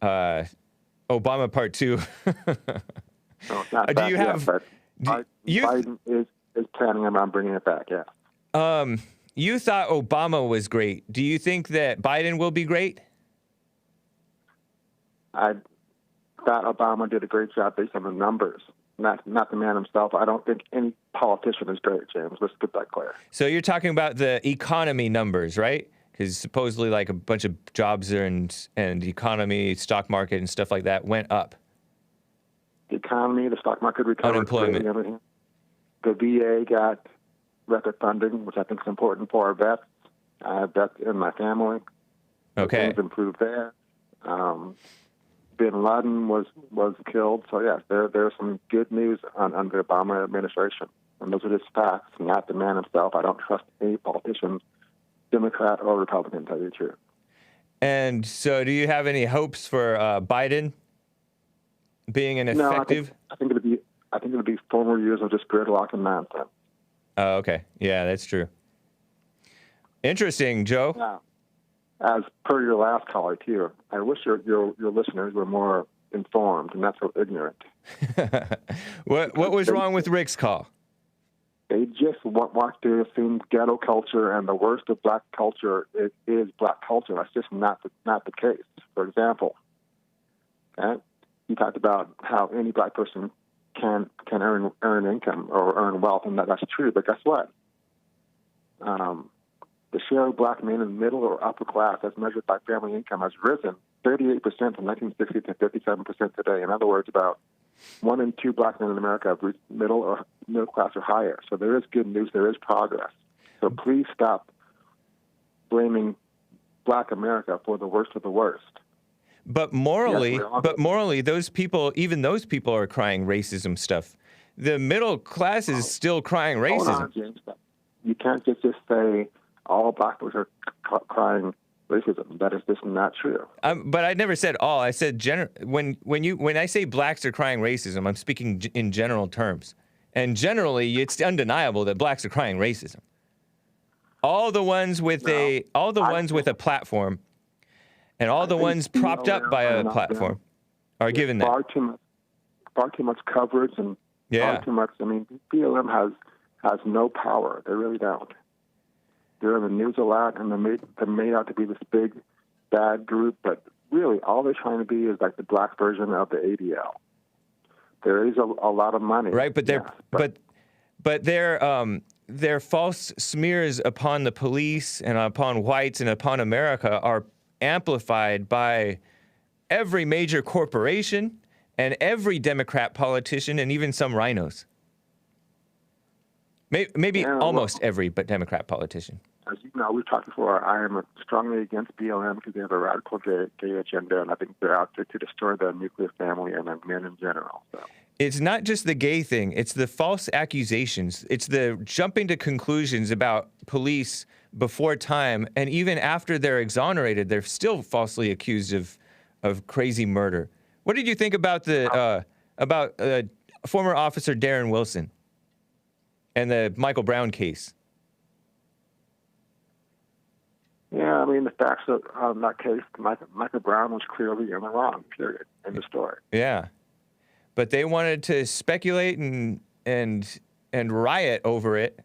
S1: Obama Part 2.
S8: No, it's not back yet, but Biden is planning on bringing it back, yeah.
S1: You thought Obama was great. Do you think that Biden will be great?
S8: I thought Obama did a great job based on the numbers, not the man himself. I don't think any politician is great, James. Let's get that clear.
S1: So you're talking about the economy numbers, right? Because supposedly like a bunch of jobs and economy, stock market and stuff like that went up.
S8: The economy, the stock market recovered.
S1: Unemployment.
S8: The VA got record funding, which I think is important for our vets. I have vets in my family.
S1: Okay.
S8: Things improved there. Bin Laden was killed. So, yes, there's some good news on the Obama administration. And those are just facts, not the man himself. I don't trust any politician, Democrat or Republican, to tell you the truth.
S1: And so do you have any hopes for Biden being an effective?
S8: No, I think I think it would be 4 more years of just gridlock and nonsense.
S1: Oh, okay. Yeah, that's true. Interesting, Joe.
S8: Now, as per your last caller, too, I wish your listeners were more informed and not so ignorant.
S1: What was wrong with Rick's call?
S8: They just want to assume ghetto culture and the worst of black culture is black culture. That's just not the case. For example, okay, you talked about how any black person can earn income or earn wealth, and that's true. But guess what? The share of black men in middle or upper class, as measured by family income, has risen 38% from 1960 to 57% today. In other words, about 1 in 2 black men in America have reached middle class or higher. So there is good news. There is progress. So please stop blaming black America for the worst of the worst.
S1: But morally, those people, even those people are crying racism stuff. The middle class is still crying racism.
S8: Hold on, James. You can't just say all black folks are crying racism. That is just not true.
S1: But I never said all. I said when I say blacks are crying racism, I'm speaking in general terms. And generally, it's undeniable that blacks are crying racism. All the ones with a platform, and all the ones propped up by a platform, are given that.
S8: Far too much coverage and far too much. I mean, BLM has no power. They really don't. They're in the news a lot, and they're made out to be this big, bad group, but really all they're trying to be is like the black version of the ADL. There is a lot of money.
S1: Right, but their false smears upon the police and upon whites and upon America are amplified by every major corporation and every Democrat politician and even some rhinos. Maybe almost every Democrat politician.
S8: As you know, we've talked before, I am strongly against BLM because they have a radical gay agenda, and I think they're out there to destroy the nuclear family and men in general. So.
S1: It's not just the gay thing. It's the false accusations. It's the jumping to conclusions about police before time, and even after they're exonerated, they're still falsely accused of crazy murder. What did you think about former officer Darren Wilson and the Michael Brown case?
S8: Yeah, I mean, the facts of that case, Michael Brown was clearly in the wrong, period, in the story.
S1: Yeah. But they wanted to speculate and riot over it.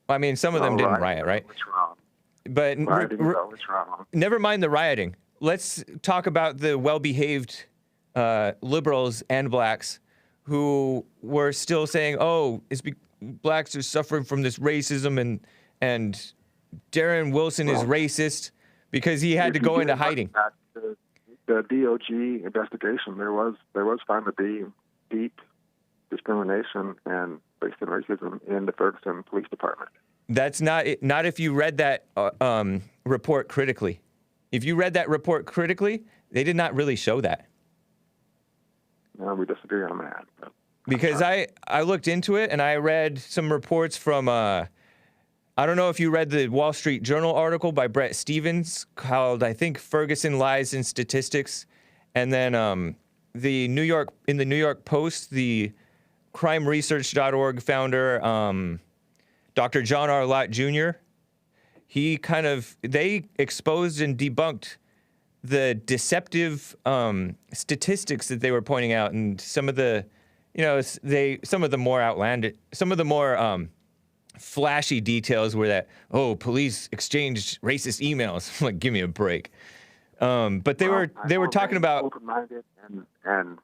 S1: I mean, some of them didn't riot, right?
S8: What's wrong?
S1: But
S8: what's wrong?
S1: Never mind the rioting. Let's talk about the well-behaved liberals and blacks who were still saying, "Oh, blacks are suffering from this racism, and Darren Wilson is racist because he had to go into hiding."
S8: The DOD investigation, there was found to be deep discrimination and based on racism in the Ferguson Police Department.
S1: That's not if you read that report critically. If you read that report critically, they did not really show that.
S8: No, we disagree on that.
S1: Because I looked into it and I read some reports from I don't know if you read the Wall Street Journal article by Brett Stevens called, I think, Ferguson Lies and Statistics. And then the New York Post, the crimeresearch.org founder, Dr. John R. Lott Jr., they exposed and debunked the deceptive statistics that they were pointing out, and some of the more outlandish, some of the more flashy details were that, police exchanged racist emails. Like, give me a break. But they were talking about
S8: open-minded and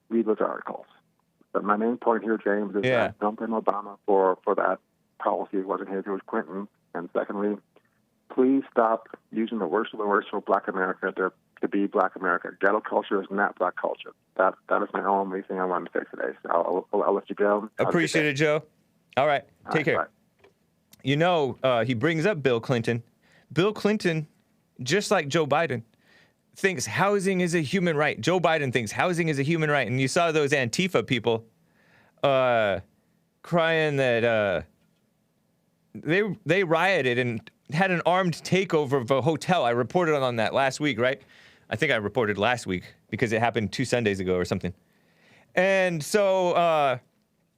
S8: read those articles. But my main point here, James, is that don't blame Obama for that policy. It wasn't his, it was Clinton. And secondly, please stop using the worst of the worst for black America to be black America. Ghetto culture is not black culture. That is my only thing I wanted to say today. So I'll let you go.
S1: Appreciate it, Joe. All right. Take care. Bye. You know, he brings up Bill Clinton. Bill Clinton, just like Joe Biden, thinks housing is a human right. Joe Biden thinks housing is a human right. And you saw those Antifa people crying that they rioted and had an armed takeover of a hotel. I reported on that last week, right? I think I reported last week because it happened 2 Sundays ago or something. And so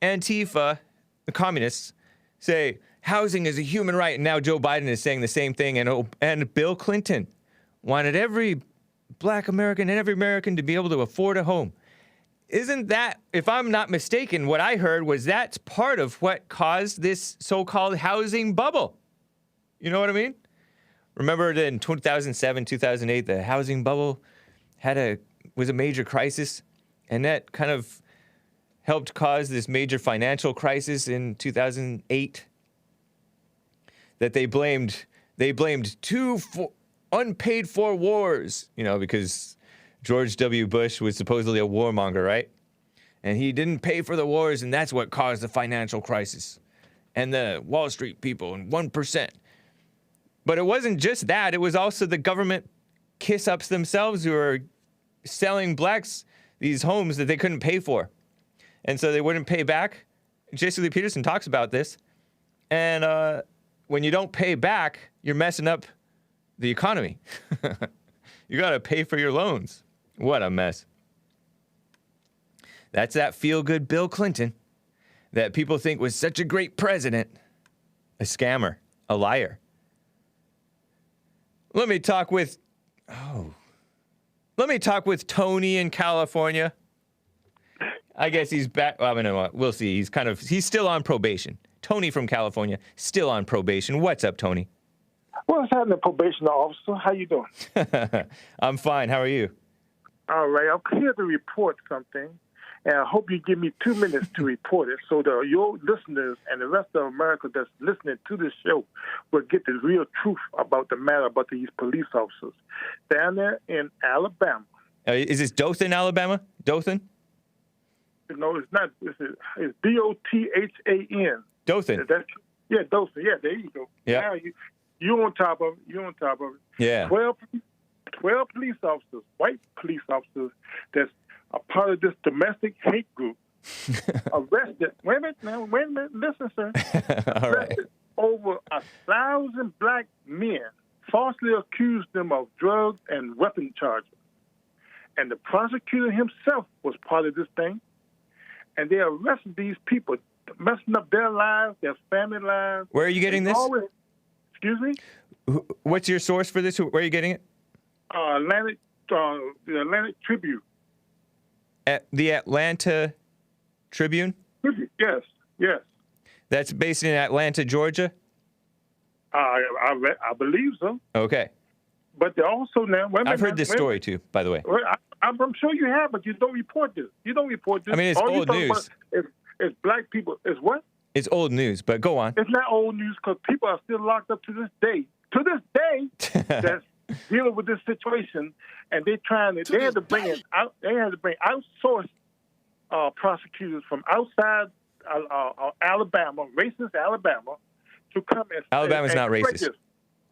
S1: Antifa, the communists, say housing is a human right, and now Joe Biden is saying the same thing, and Bill Clinton wanted every black American and every American to be able to afford a home. Isn't that, if I'm not mistaken, what I heard was that's part of what caused this so-called housing bubble. You know what I mean? Remember that in 2007, 2008, the housing bubble was a major crisis, and that kind of helped cause this major financial crisis in 2008 that they blamed two unpaid for wars, because George W. Bush was supposedly a warmonger, right? And he didn't pay for the wars, and that's what caused the financial crisis. And the Wall Street people and 1%. But it wasn't just that. It was also the government kiss-ups themselves who are selling blacks these homes that they couldn't pay for. And so they wouldn't pay back. Jason Lee Peterson talks about this. And when you don't pay back, you're messing up the economy. You got to pay for your loans. What a mess. That's that feel-good Bill Clinton that people think was such a great president. A scammer. A liar. Let me talk with Tony in California. I guess he's back. Well, I mean, we'll see. He's still on probation. Tony from California, still on probation. What's up, Tony?
S9: What's happening, probation officer? How you doing?
S1: I'm fine. How are you?
S9: All right. I'm here to report something, and I hope you give me 2 minutes to report it so that your listeners and the rest of America that's listening to this show will get the real truth about the matter about these police officers down there in Alabama.
S1: Is this Dothan, Alabama? Dothan?
S9: No, it's not. It's D-O-T-H-A-N.
S1: Dothan.
S9: Yeah, Dothan. Yeah, there you go.
S1: Yeah.
S9: Now you're on top of it.
S1: Yeah.
S9: 12 police officers, white police officers, that's a part of this domestic hate group, arrested. Wait a minute. Listen, sir.
S1: All right.
S9: Over 1,000 black men, falsely accused them of drug and weapon charges. And the prosecutor himself was part of this thing. And they arrested these people, messing up their lives, their family lives.
S1: Where are you getting this?
S9: Excuse me?
S1: What's your source for this? Where are you getting it?
S9: The Atlantic Tribune.
S1: At the Atlanta Tribune?
S9: Yes.
S1: That's based in Atlanta, Georgia?
S9: I believe so.
S1: Okay.
S9: But they're also now...
S1: I've heard this story, too, by the way.
S9: I'm sure you have, but you don't report this.
S1: I mean, it's old news.
S9: It's black people. It's what?
S1: It's old news, but go on.
S9: It's not old news because people are still locked up to this day. That's dealing with this situation, and they had to bring outsourced prosecutors from outside Alabama, racist Alabama, to come and...
S1: Alabama's not racist.
S9: This.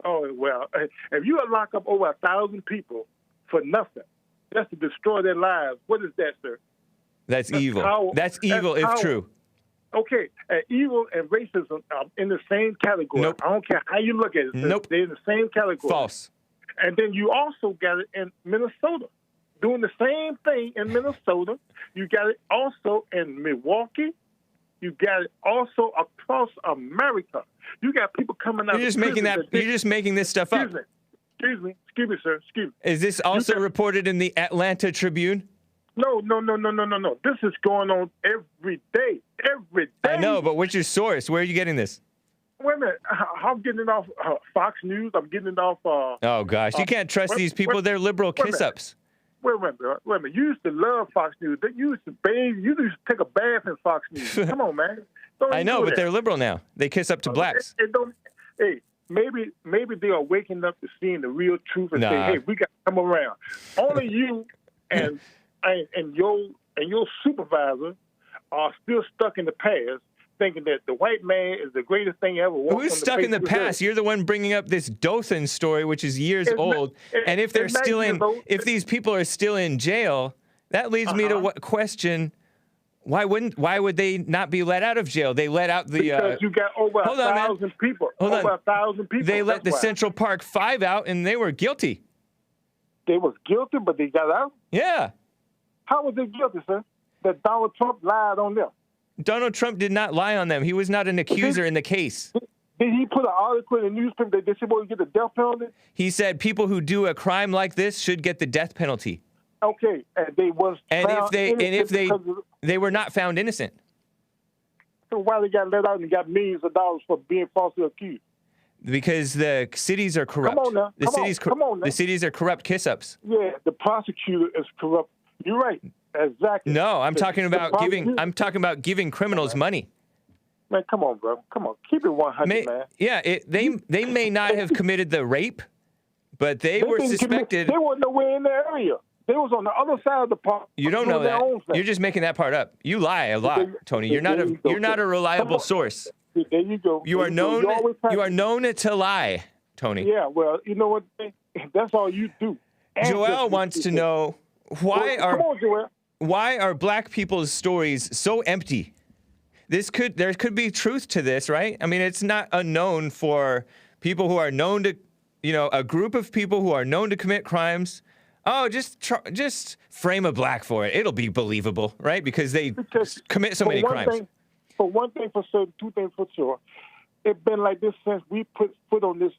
S9: Oh, well, if you lock up over 1,000 people for nothing, that's to destroy their lives, what is that, sir?
S1: That's evil. Power. That's evil if true.
S9: Okay, evil and racism are in the same category.
S1: Nope.
S9: I don't care how you look at it.
S1: Nope.
S9: They're in the same category.
S1: False.
S9: And then you also got it in Minnesota. Doing the same thing in Minnesota. You got it also in Milwaukee. You got it also across America. You got people coming out.
S1: You're just making this stuff up.
S9: Excuse me, sir. Excuse me.
S1: Is this also reported in the Atlanta Tribune?
S9: No. This is going on every day.
S1: I know, but what's your source? Where are you getting this?
S9: Wait a minute. I'm getting it off Fox News. I'm getting it off...
S1: oh, gosh. You can't trust these people. They're liberal kiss-ups.
S9: Wait a minute. You used to love Fox News. You used to bathe. You used to take a bath in Fox News. Come on, man.
S1: I know, but they're liberal now. They kiss up to blacks.
S9: Hey, maybe they are waking up to seeing the real truth and say, hey, we got to come around. Only you and your supervisor are still stuck in the past, thinking that the white man is the greatest thing ever.
S1: Who's stuck in the past? You're the one bringing up this Dothan story, which is years old. And if they're still if these people are still in jail, that leads me to question: why would they not be let out of jail? They let out the
S9: because you got over 1,000 people. Over 1,000 people.
S1: They let the Central Park 5 out, and they were guilty.
S9: They was guilty, but they got out.
S1: Yeah.
S9: How was they guilty, sir? that Donald Trump lied on them.
S1: Donald Trump did not lie on them. He was not an accuser in the case.
S9: Did he put an article in the newspaper that they said will get the death penalty?
S1: He said people who do a crime like this should get the death penalty.
S9: Okay, and they was found
S1: they were not found innocent.
S9: So why they got let out and got millions of dollars for being falsely accused?
S1: Because the cities are corrupt.
S9: Come on now.
S1: The cities are corrupt kiss-ups.
S9: Yeah, the prosecutor is corrupt. You're right. Exactly.
S1: No, I'm talking about giving criminals money.
S9: Man, come on, bro. Come on. Keep it 100, man.
S1: Yeah, they may not have committed the rape, but they were suspected.
S9: They weren't nowhere in the area. They was on the other side of the park.
S1: You don't know that. You're just making that part up. You lie a lot, Tony. You're not a reliable source.
S9: There you go.
S1: You are known to lie, Tony.
S9: Yeah, well, you know what? That's all you do.
S1: Joel wants to know why are black people's stories so empty? There could be truth to this, right? I mean, it's not unknown for people who are known to, a group of people who are known to commit crimes. Oh, just frame a black for it. It'll be believable, right? Because they commit so many crimes.
S9: For one thing for certain, two things for sure. It's been like this since we put foot on this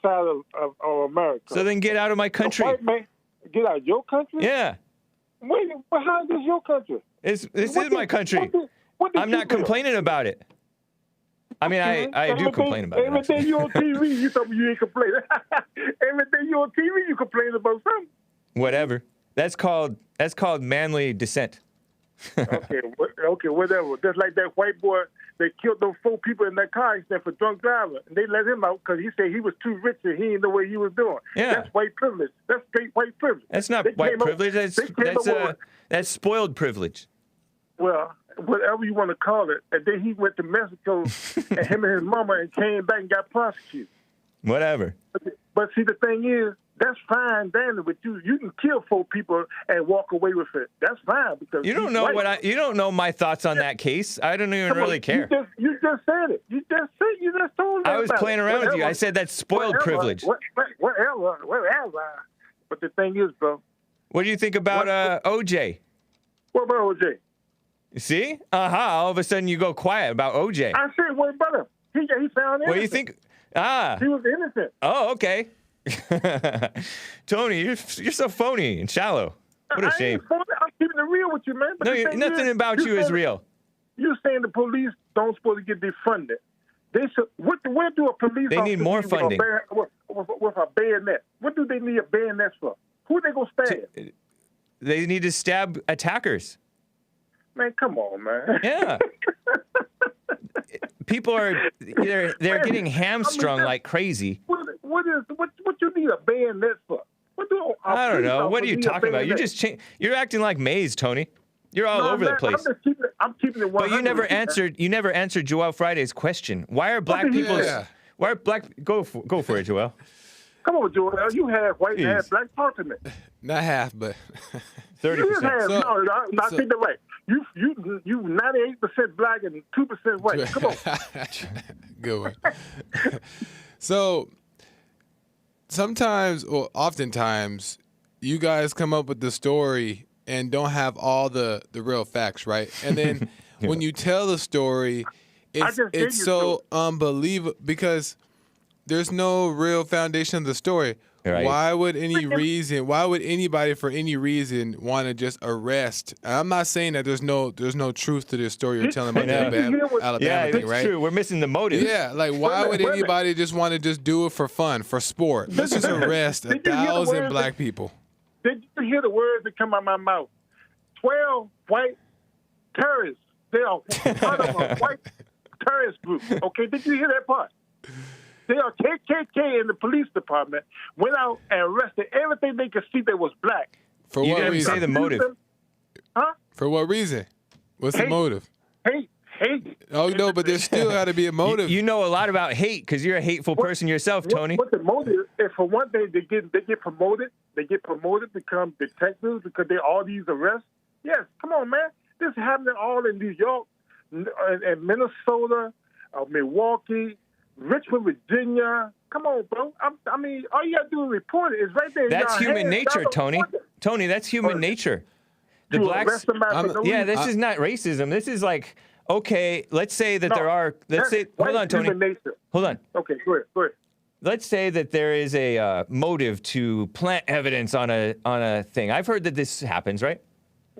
S9: side of America.
S1: So then get out of my country.
S9: White man, get out of your country?
S1: Yeah.
S9: Wait, how is this your country?
S1: This is my country. I'm not complaining about it. I mean, I do complain about it.
S9: Every day you on TV, you tell me you ain't complaining. Every day you on TV, you complain about something.
S1: Whatever. That's called manly dissent.
S9: Okay, whatever. Just like that white boy that killed those 4 people in that car accident for drunk driving, and they let him out because he said he was too rich and he didn't know what he was doing.
S1: Yeah.
S9: That's white privilege. That's straight white privilege.
S1: That's not white privilege. That's spoiled privilege.
S9: Well, whatever you want to call it. And then he went to Mexico, and him and his mama, and came back and got prosecuted.
S1: Whatever.
S9: But see, the thing is, that's fine, Danny. But you can kill 4 people and walk away with it. That's fine because
S1: you don't know you don't know my thoughts on that case. I don't even really care.
S9: You just said it. You just told me.
S1: I was playing around with you. I said that's spoiled privilege.
S9: Whatever. But the thing is, bro.
S1: What do you think about OJ?
S9: What about OJ?
S1: You see? All of a sudden you go quiet about OJ.
S9: I said, what about him? He found innocent.
S1: What do you think?
S9: He was innocent.
S1: Oh, okay. Tony, you're so phony and shallow. What a shame.
S9: I'm keeping it real with you, man.
S1: No, nothing about you is real.
S9: You're saying the police don't supposed to get defunded. They should. Where do a police?
S1: They need more funding.
S9: With a bayonet. What do they need a bayonet for? Who they gonna stab?
S1: They need to stab attackers.
S9: Man, come on, man.
S1: Yeah. People are they're getting hamstrung like crazy.
S9: What you need a bayonet for?
S1: I don't know. What are you talking about? You're acting like Maze, Tony. You're all over the place.
S9: I'm keeping it 100.
S1: But you never answered Joel Friday's question. Why are black people? Why are black? Go for it, Joel.
S9: Come on, Joel. You have white and have black. Talk to me.
S10: Not half, but
S1: 30%.
S9: I think they're right. You 98% black and 2% white. Come on.
S10: Good one. So sometimes, or oftentimes, you guys come up with the story and don't have all the real facts, right? And then when you tell the story, it's so unbelievable because there's no real foundation of the story. Right. Why would anybody for any reason want to just arrest? I'm not saying that there's no truth to this story you're telling about the Alabama thing, right?
S1: True. We're missing the motive.
S10: Yeah, like why would anybody just want to just do it for fun, for sport? Let's just arrest 1,000 black people.
S9: Did you hear the words that come out of my mouth? 12 white terrorists. They are part of a white terrorist group. Okay, did you hear that part? They are KKK in the police department, went out and arrested everything they could see that was black.
S10: For what reason?
S1: You didn't say the motive.
S9: Huh?
S10: For what reason? What's the motive?
S9: Hate.
S10: Oh, no, but there still had to be a motive.
S1: You know a lot about hate because you're a hateful person yourself, Tony.
S9: What the motive is, for one thing, they get promoted. They get promoted, become detectives because they all these arrests. Yes, come on, man. This is happening all in New York, and Minnesota, Milwaukee, Richmond, Virginia. Come on, bro. I mean, all you got to do is report it. It's right there.
S1: That's human nature, Tony. Tony, that's human nature. The blacks. This is not racism. This is like, okay, let's say that there are. Let's say, hold on, Tony. Hold on.
S9: Okay, go ahead.
S1: Let's say that there is a motive to plant evidence on a thing. I've heard that this happens, right?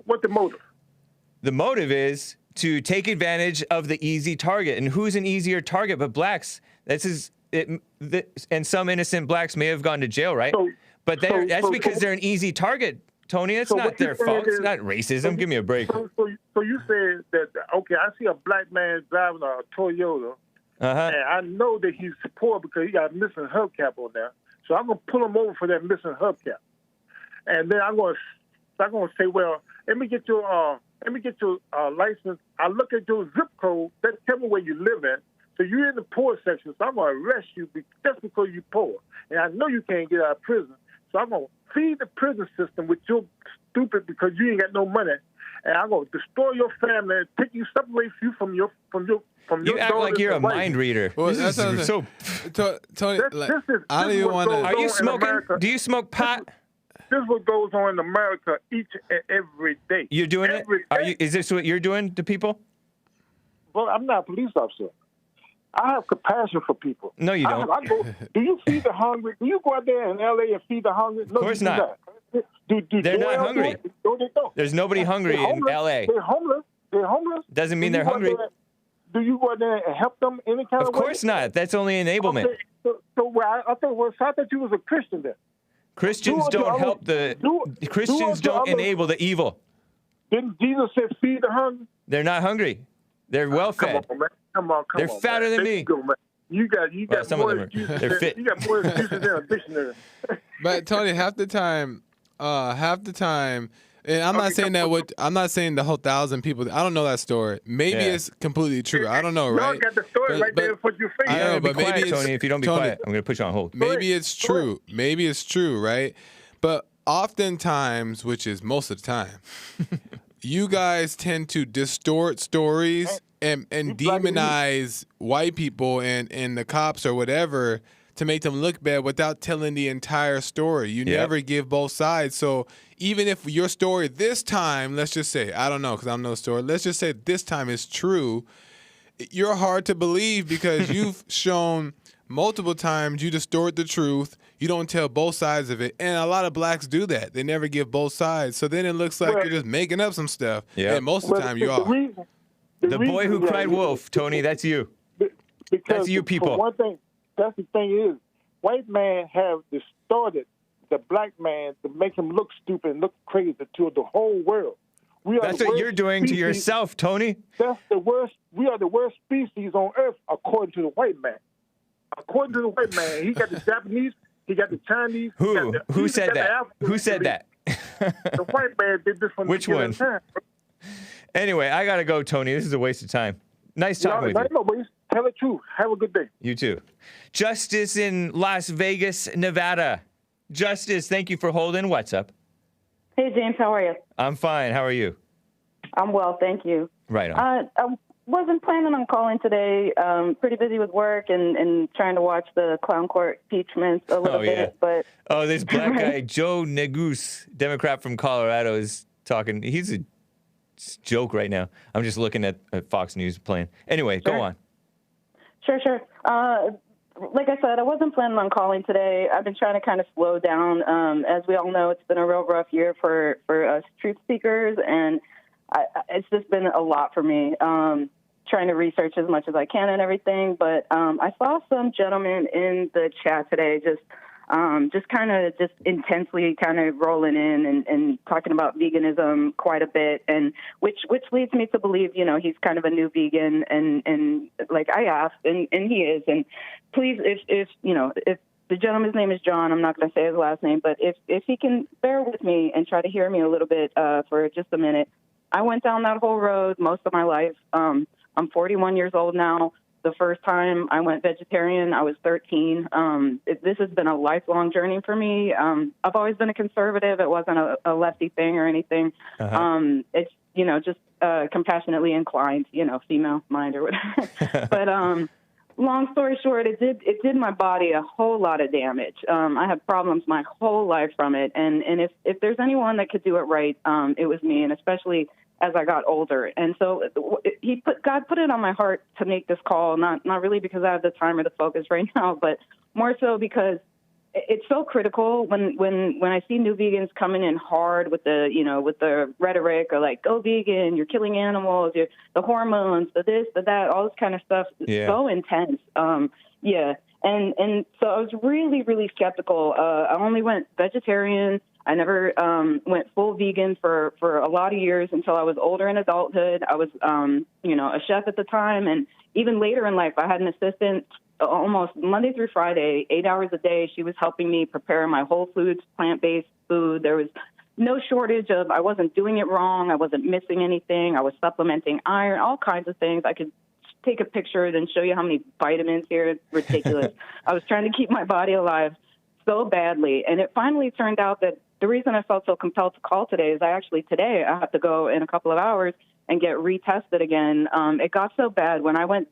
S9: What's the motive?
S1: The motive is to take advantage of the easy target. And who's an easier target but blacks? And some innocent blacks may have gone to jail, right? That's because they're an easy target, Tony. It's not their fault. It's not racism. Give me a break.
S9: So you said that, okay, I see a black man driving a Toyota, and I know that he's poor because he got a missing hubcap on there. So I'm going to pull him over for that missing hubcap. And then I'm going to say, well, let me get your license. I look at your zip code. That tell me where you live at. So you're in the poor section, so I'm going to arrest you just because you're poor. And I know you can't get out of prison. So I'm going to feed the prison system with your stupid because you ain't got no money. And I'm going to destroy your family and take you separate you from your
S1: You act like you're a mind reader.
S10: Well,
S1: this is so.
S10: Tony, I don't even want to.
S1: Are you smoking? Do you smoke pot?
S9: This is what goes on in America each and every day.
S1: You're doing it? Is this what you're doing to people?
S9: Well, I'm not a police officer. I have compassion for people.
S1: No, you don't.
S9: Do you feed the hungry? Do you go out there in L.A. and feed the hungry? No,
S1: of course not. They're not hungry.
S9: No, they don't.
S1: There's nobody hungry in L.A.
S9: They're homeless.
S1: Doesn't mean they're hungry.
S9: Do you go out there and help them any kind of way?
S1: Of course not. That's only enablement.
S9: Okay, so I thought you was a Christian then.
S1: Christians don't help Christians don't enable the evil.
S9: Didn't Jesus say feed the hungry?
S1: They're not hungry. They're well fed.
S9: Come on,
S1: They're fatter than me.
S9: You got
S1: some
S9: more
S1: of them
S9: excuses.
S1: They're fit.
S9: You got more excuses than a dictionary.
S10: But Tony, half the time, and I'm not saying that. I'm not saying the whole 1,000 people. I don't know that story. Maybe it's completely true. I don't know, right?
S9: You got the story right there in front of your face.
S1: I know, but maybe it's, Tony. If you don't be quiet, I'm going to put you on hold.
S10: Maybe it's true. Maybe it's true, right? But oftentimes, which is most of the time, you guys tend to distort stories and demonize white people and the cops or whatever to make them look bad without telling the entire story. You never give both sides. So even if your story this time, let's just say, I don't know because I don't know the story, let's just say this time is true, you're hard to believe because you've shown multiple times you distort the truth. You don't tell both sides of it. And a lot of blacks do that. They never give both sides. So then it looks like you're just making up some stuff. Yeah. And most of the time you are.
S1: The boy who cried wolf, Tony, that's you. That's you people.
S9: One thing, that's the thing is, white men have distorted the black man to make him look stupid and look crazy to the whole world.
S1: That's what you're doing to yourself, Tony.
S9: That's the worst. We are the worst species on earth, according to the white man. According to the white man, he got the Japanese, he got the Chinese.
S1: Who said that? Who said that?
S9: The white man did this from
S1: Which
S9: the
S1: one?
S9: time.
S1: Anyway, I got to go, Tony. This is a waste of time. Nice talking with you.
S9: No, please. Tell the truth. Have a good day.
S1: You too. Justice in Las Vegas, Nevada. Justice, thank you for holding. What's up?
S11: Hey, James. How are you?
S1: I'm fine. How are you?
S11: I'm well, thank you.
S1: Right on.
S11: I wasn't planning on calling today. Pretty busy with work and trying to watch the clown court impeachments a little bit. But
S1: this black guy, Joe Neguse, Democrat from Colorado, is talking. He's a joke right now. I'm just looking at Fox News playing. Anyway, go on.
S11: Sure. Like I said, I wasn't planning on calling today. I've been trying to kind of slow down. As we all know, it's been a real rough year for us truth seekers, and it's just been a lot for me, trying to research as much as I can and everything. But I saw some gentlemen in the chat today just intensely kind of rolling in and talking about veganism quite a bit, and which leads me to believe, he's kind of a new vegan, and like I asked, and he is. And please, if the gentleman's name is John, I'm not going to say his last name, but if he can bear with me and try to hear me a little bit for just a minute. I went down that whole road most of my life. I'm 41 years old now. The first time I went vegetarian, I was 13. This has been a lifelong journey for me. I've always been a conservative. It wasn't a lefty thing or anything. It's, just compassionately inclined, female mind or whatever. long story short, it did my body a whole lot of damage. I had problems my whole life from it, and if there's anyone that could do it right, it was me, and especially as I got older. And so God put it on my heart to make this call, not really because I have the time or the focus right now, but more so because it's so critical when I see new vegans coming in hard with the rhetoric or like, go vegan, you're killing animals, the hormones, the this, the that, all this kind of stuff. It's so intense. And so I was really, really skeptical. I only went vegetarian. I never went full vegan for a lot of years until I was older in adulthood. I was, a chef at the time. And even later in life, I had an assistant almost Monday through Friday, 8 hours a day. She was helping me prepare my whole foods, plant-based food. There was no shortage of, I wasn't doing it wrong. I wasn't missing anything. I was supplementing iron, all kinds of things. I could take a picture and show you how many vitamins here. It's ridiculous. I was trying to keep my body alive so badly. And it finally turned out that the reason I felt so compelled to call today is I have to go in a couple of hours and get retested again. It got so bad when I went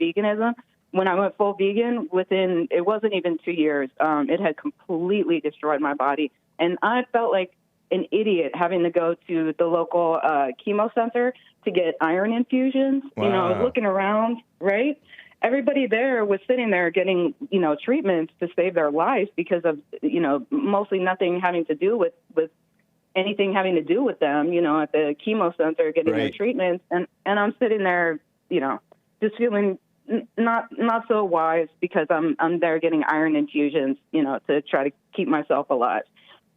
S11: full vegan, it wasn't even 2 years, it had completely destroyed my body. And I felt like an idiot having to go to the local chemo center to get iron infusions.
S1: Wow.
S11: I was looking around, right? Everybody there was sitting there getting, treatments to save their life because of, mostly nothing having to do with anything having to do with them, at the chemo center getting their treatments. And I'm sitting there, just feeling not so wise because I'm there getting iron infusions, to try to keep myself alive.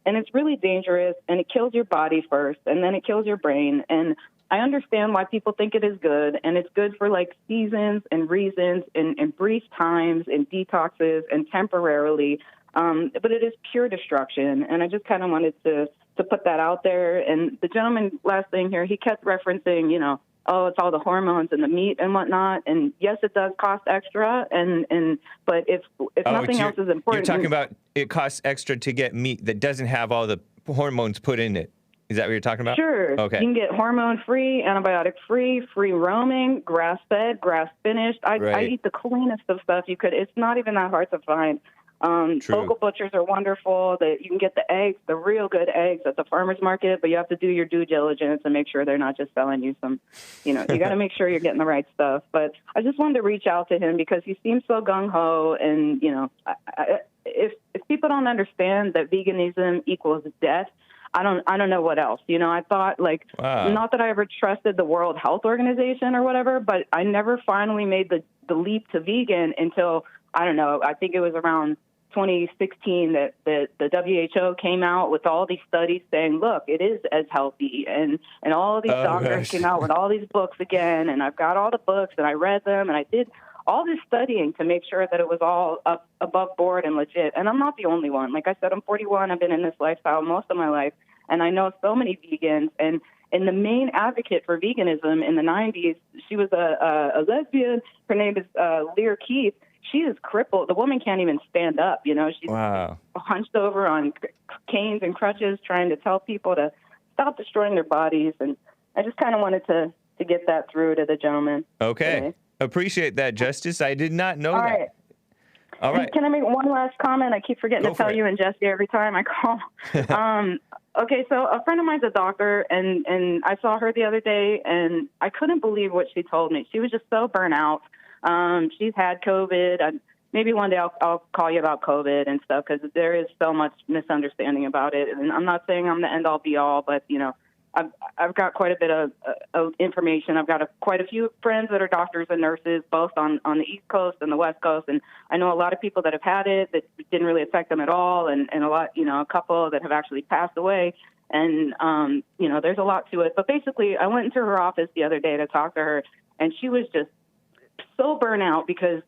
S11: And it's really dangerous, and it kills your body first, and then it kills your brain. And I understand why people think it is good, and it's good for like seasons and reasons and brief times and detoxes and temporarily, but it is pure destruction. And I just kind of wanted to put that out there. And the gentleman, last thing here, he kept referencing, it's all the hormones and the meat and whatnot. And yes, it does cost extra. But if nothing else is important,
S1: you're talking about it costs extra to get meat that doesn't have all the hormones put in it. Is that what you're talking about?
S11: Sure.
S1: Okay.
S11: You can get hormone-free, antibiotic-free, free roaming, grass-fed, grass-finished. I eat the cleanest of stuff you could. It's not even that hard to find. Local butchers are wonderful. That you can get the eggs, the real good eggs at the farmer's market, but you have to do your due diligence and make sure they're not just selling you some, you got to make sure you're getting the right stuff. But I just wanted to reach out to him because he seems so gung-ho, and, if people don't understand that veganism equals death, I don't know what else. I thought not that I ever trusted the World Health Organization or whatever, but I never finally made the leap to vegan until, I don't know, I think it was around 2016 that the WHO came out with all these studies saying, look, it is as healthy. And all these doctors came out with all these books again. And I've got all the books and I read them and I did all this studying to make sure that it was all up above board and legit. And I'm not the only one. Like I said, I'm 41. I've been in this lifestyle most of my life. And I know so many vegans. And the main advocate for veganism in the 90s, she was a lesbian. Her name is Lear Keith. She is crippled. The woman can't even stand up. She's hunched over on canes and crutches trying to tell people to stop destroying their bodies. And I just kind of wanted to get that through to the gentleman.
S1: Okay.
S11: Today.
S1: Appreciate that, Justice. I did not know
S11: All
S1: that.
S11: right.
S1: All right.
S11: Can I make one last comment? I keep forgetting to tell you and Jesse every time I call. Okay, so a friend of mine's a doctor, and I saw her the other day, and I couldn't believe what she told me. She was just so burnt out. She's had COVID. Maybe one day I'll call you about COVID and stuff because there is so much misunderstanding about it. And I'm not saying I'm the end-all, be-all, but, I've got quite a bit of information. I've got quite a few friends that are doctors and nurses, both on the East Coast and the West Coast. And I know a lot of people that have had it that didn't really affect them at all, and a lot, a couple that have actually passed away. And, there's a lot to it. But basically, I went into her office the other day to talk to her, and she was just so burnt out because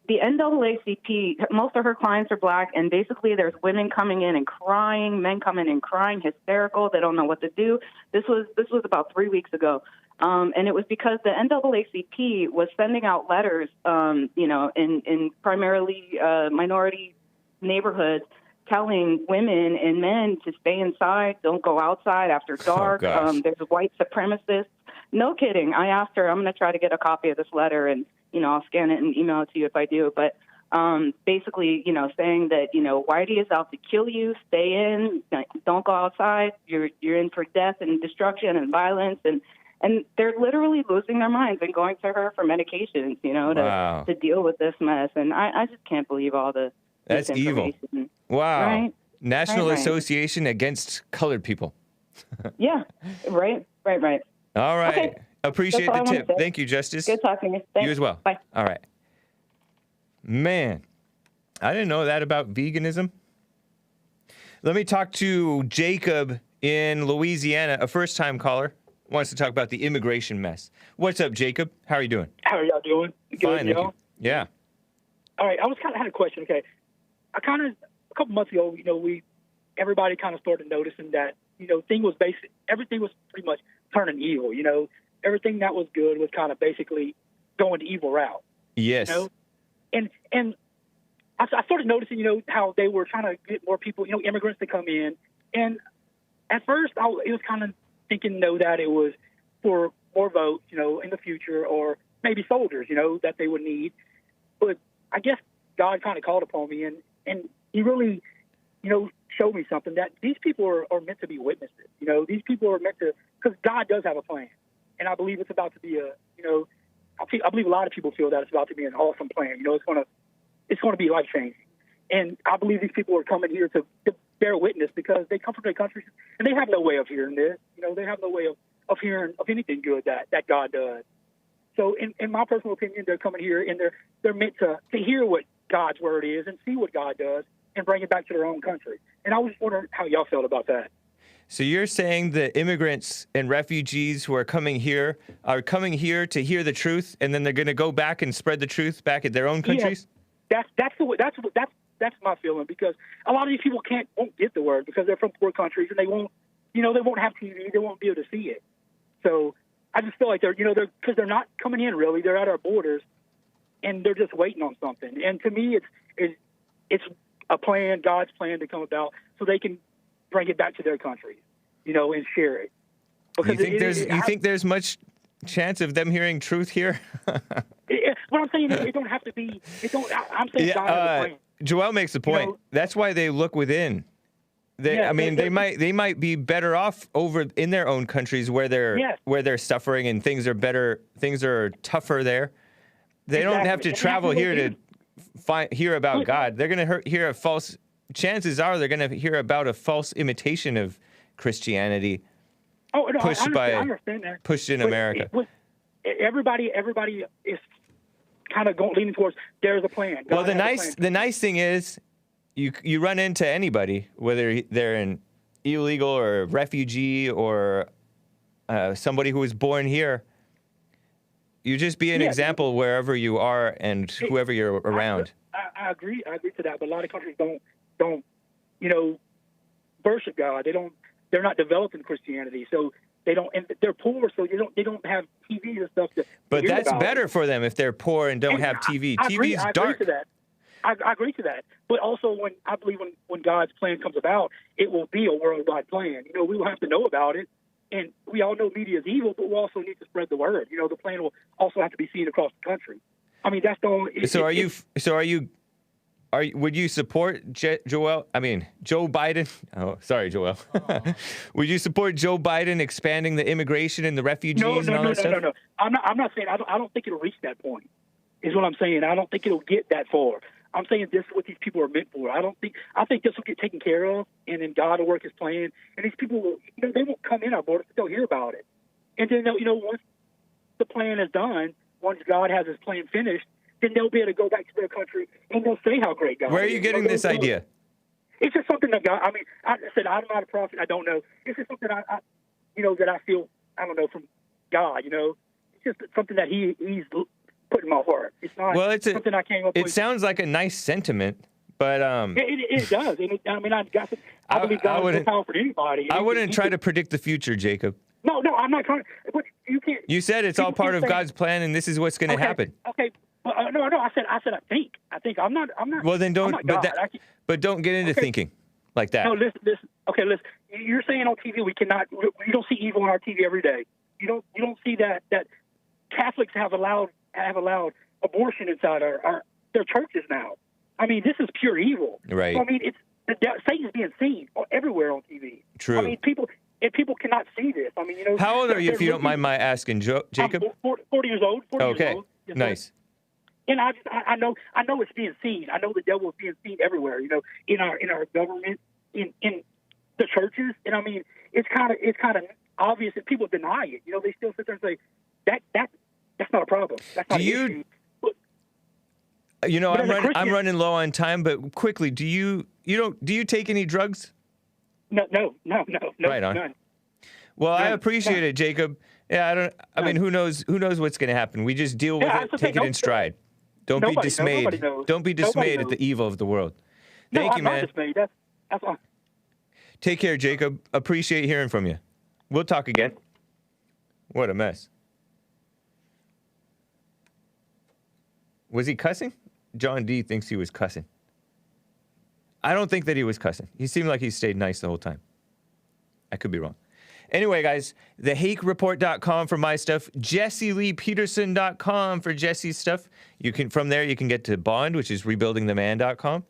S11: the NAACP, most of her clients are black, and basically there's women coming in and crying, men coming in crying, hysterical. They don't know what to do. This was about 3 weeks ago. And it was because the NAACP was sending out letters, in primarily minority neighborhoods, telling women and men to stay inside, don't go outside after dark. There's white supremacists. No kidding. I asked her, I'm going to try to get a copy of this letter, and I'll scan it and email it to you if I do. But basically, saying that, Whitey is out to kill you, stay in, don't go outside, you're in for death and destruction and violence. And they're literally losing their minds and going to her for medications, to deal with this mess. And I just can't believe all the
S1: That's evil. Wow.
S11: Right?
S1: National
S11: Right.
S1: Association Against Colored People.
S11: Yeah, right.
S1: All right.
S11: Okay.
S1: Appreciate
S11: That's all
S1: the
S11: I wanna
S1: tip.
S11: say.
S1: Thank you, Justice.
S11: Good talking to you. Thanks.
S1: You as well.
S11: Bye.
S1: All right. Man, I didn't know that about veganism. Let me talk to Jacob in Louisiana, a first-time caller. Wants to talk about the immigration mess. What's up, Jacob? How are you doing?
S12: How are y'all doing? Good,
S1: Fine, thank
S12: y'all?
S1: you. Yeah.
S12: All right, I had a question. Okay, a couple months ago, everybody kind of started noticing that everything was pretty much turning evil. Everything that was good was kind of basically going the evil route.
S1: Yes.
S12: And I started noticing, how they were trying to get more people, immigrants to come in. And at first, it was kind of thinking, that it was for more votes, in the future, or maybe soldiers, that they would need. But I guess God kind of called upon me, and He really, showed me something, that these people are meant to be witnesses. These people are meant to, because God does have a plan, and I believe it's about to be I believe a lot of people feel that it's about to be an awesome plan. It's going to be life changing, and I believe these people are coming here to bear witness because they come from their countries and they have no way of hearing this. They have no way of hearing of anything good that God does. So, in my personal opinion, they're coming here and they're meant to hear what God's word is and see what God does and bring it back to their own country. And I was just wondering how y'all felt about that.
S1: So you're saying that immigrants and refugees who are coming here to hear the truth, and then they're going to go back and spread the truth back at their own countries?
S12: Yeah, that's my feeling, because a lot of these people won't get the word because they're from poor countries and they won't have TV, they won't be able to see it. So I just feel like because they're not coming in really, they're at our borders and they're just waiting on something. And to me, it's a plan, God's plan to come about so they can bring it back to their countries, and share it. Because
S1: you think there's much chance of them hearing truth here?
S12: What I'm saying is it don't have to be. I'm saying God has a plan.
S1: Joel makes a point. That's why they look within. They might be better off over in their own countries where they're suffering and things are better. Things are tougher there. They don't have to travel here to hear about God. They're going to hear a false. Chances are they're going to hear about a false imitation of Christianity.
S12: Oh no,
S1: pushed
S12: I understand that.
S1: Pushed in America.
S12: Everybody is kind of leaning towards there's a plan. God
S1: the nice thing is, you run into anybody, whether they're an illegal or a refugee or somebody who was born here. You just be an example wherever you are and whoever you're around.
S12: I agree to that, but a lot of countries don't worship God. They're not developed in Christianity, so they don't, and they're poor, so they don't have TV and stuff to.
S1: But that's
S12: about.
S1: better for them if they're poor and don't have TV. TV's dark.
S12: I agree to that. I agree to that. But also, when God's plan comes about, it will be a worldwide plan. We will have to know about it, and we all know media is evil, but we also need to spread the word. The plan will also have to be seen across the country. I mean, that's the only. Would you support Joe Biden? Oh, sorry, Joel. Would you support Joe Biden expanding the immigration and the refugees and all that stuff? No. I'm not saying. I don't think it'll reach that point. Is what I'm saying. I don't think it'll get that far. I'm saying this is what these people are meant for. I think this will get taken care of, and then God will work His plan. And these people will, they won't come in our borders, but they'll hear about it. And then once the plan is done, once God has His plan finished, then they'll be able to go back to their country and they'll say how great God is.
S1: Where are you getting this idea?
S12: It's just something that God. I mean, I said I'm not a prophet. I don't know. It's just something that I feel. I don't know, from God. It's just something that He's put in my heart. It's not something I came up with.
S1: It sounds like a nice sentiment, but
S12: it does. And I believe God is powerful for anybody.
S1: I wouldn't try to predict the future, Jacob.
S12: No, I'm not trying. But you can't.
S1: You said it's all part of God's plan, and this is what's going to happen.
S12: Okay. No. I said I think. I'm not.
S1: Well, then don't. But don't get into thinking like that.
S12: No, listen. Okay, listen. You're saying on TV we cannot. You don't see evil on our TV every day. You don't see that Catholics have allowed abortion inside their churches now. I mean, this is pure evil.
S1: Right.
S12: So, I mean, Satan's being seen everywhere on TV.
S1: True.
S12: I mean, people cannot see this. I mean,
S1: How old are you, if you don't mind my asking, Jacob?
S12: I'm 40 years old. 40
S1: okay.
S12: years old. Yes,
S1: nice.
S12: And I know it's being seen. I know the devil is being seen everywhere. In our government, in the churches, and I mean, it's kind of obvious that people deny it. They still sit there and say that's not a problem. That's not an issue.
S1: I'm running low on time, but quickly, do you take any drugs?
S12: No.
S1: Right on.
S12: None.
S1: Well, I appreciate it, Jacob. Yeah, I mean, who knows what's going to happen? We just deal with it, take it in stride. Don't be dismayed. Don't be dismayed at the evil of the world. Thank you, man.
S12: I'm not dismayed. That's all.
S1: Take care, Jacob. Appreciate hearing from you. We'll talk again. What a mess. Was he cussing? John D thinks he was cussing. I don't think that he was cussing. He seemed like he stayed nice the whole time. I could be wrong. Anyway, guys, thehakereport.com for my stuff, JesseLeePeterson.com for Jesse's stuff. From there, you can get to BOND, which is rebuildingtheman.com,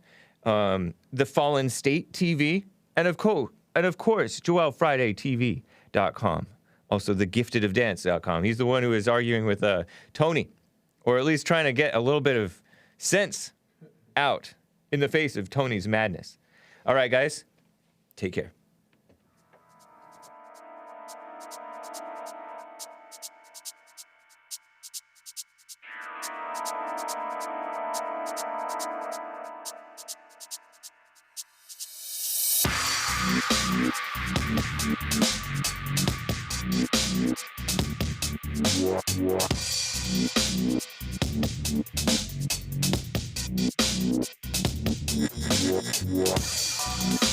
S1: The Fallen State TV, and of course, JoelFridayTV.com. Also, thegiftedofdance.com. He's the one who is arguing with Tony, or at least trying to get a little bit of sense out in the face of Tony's madness. All right, guys, take care.
S3: Yeah.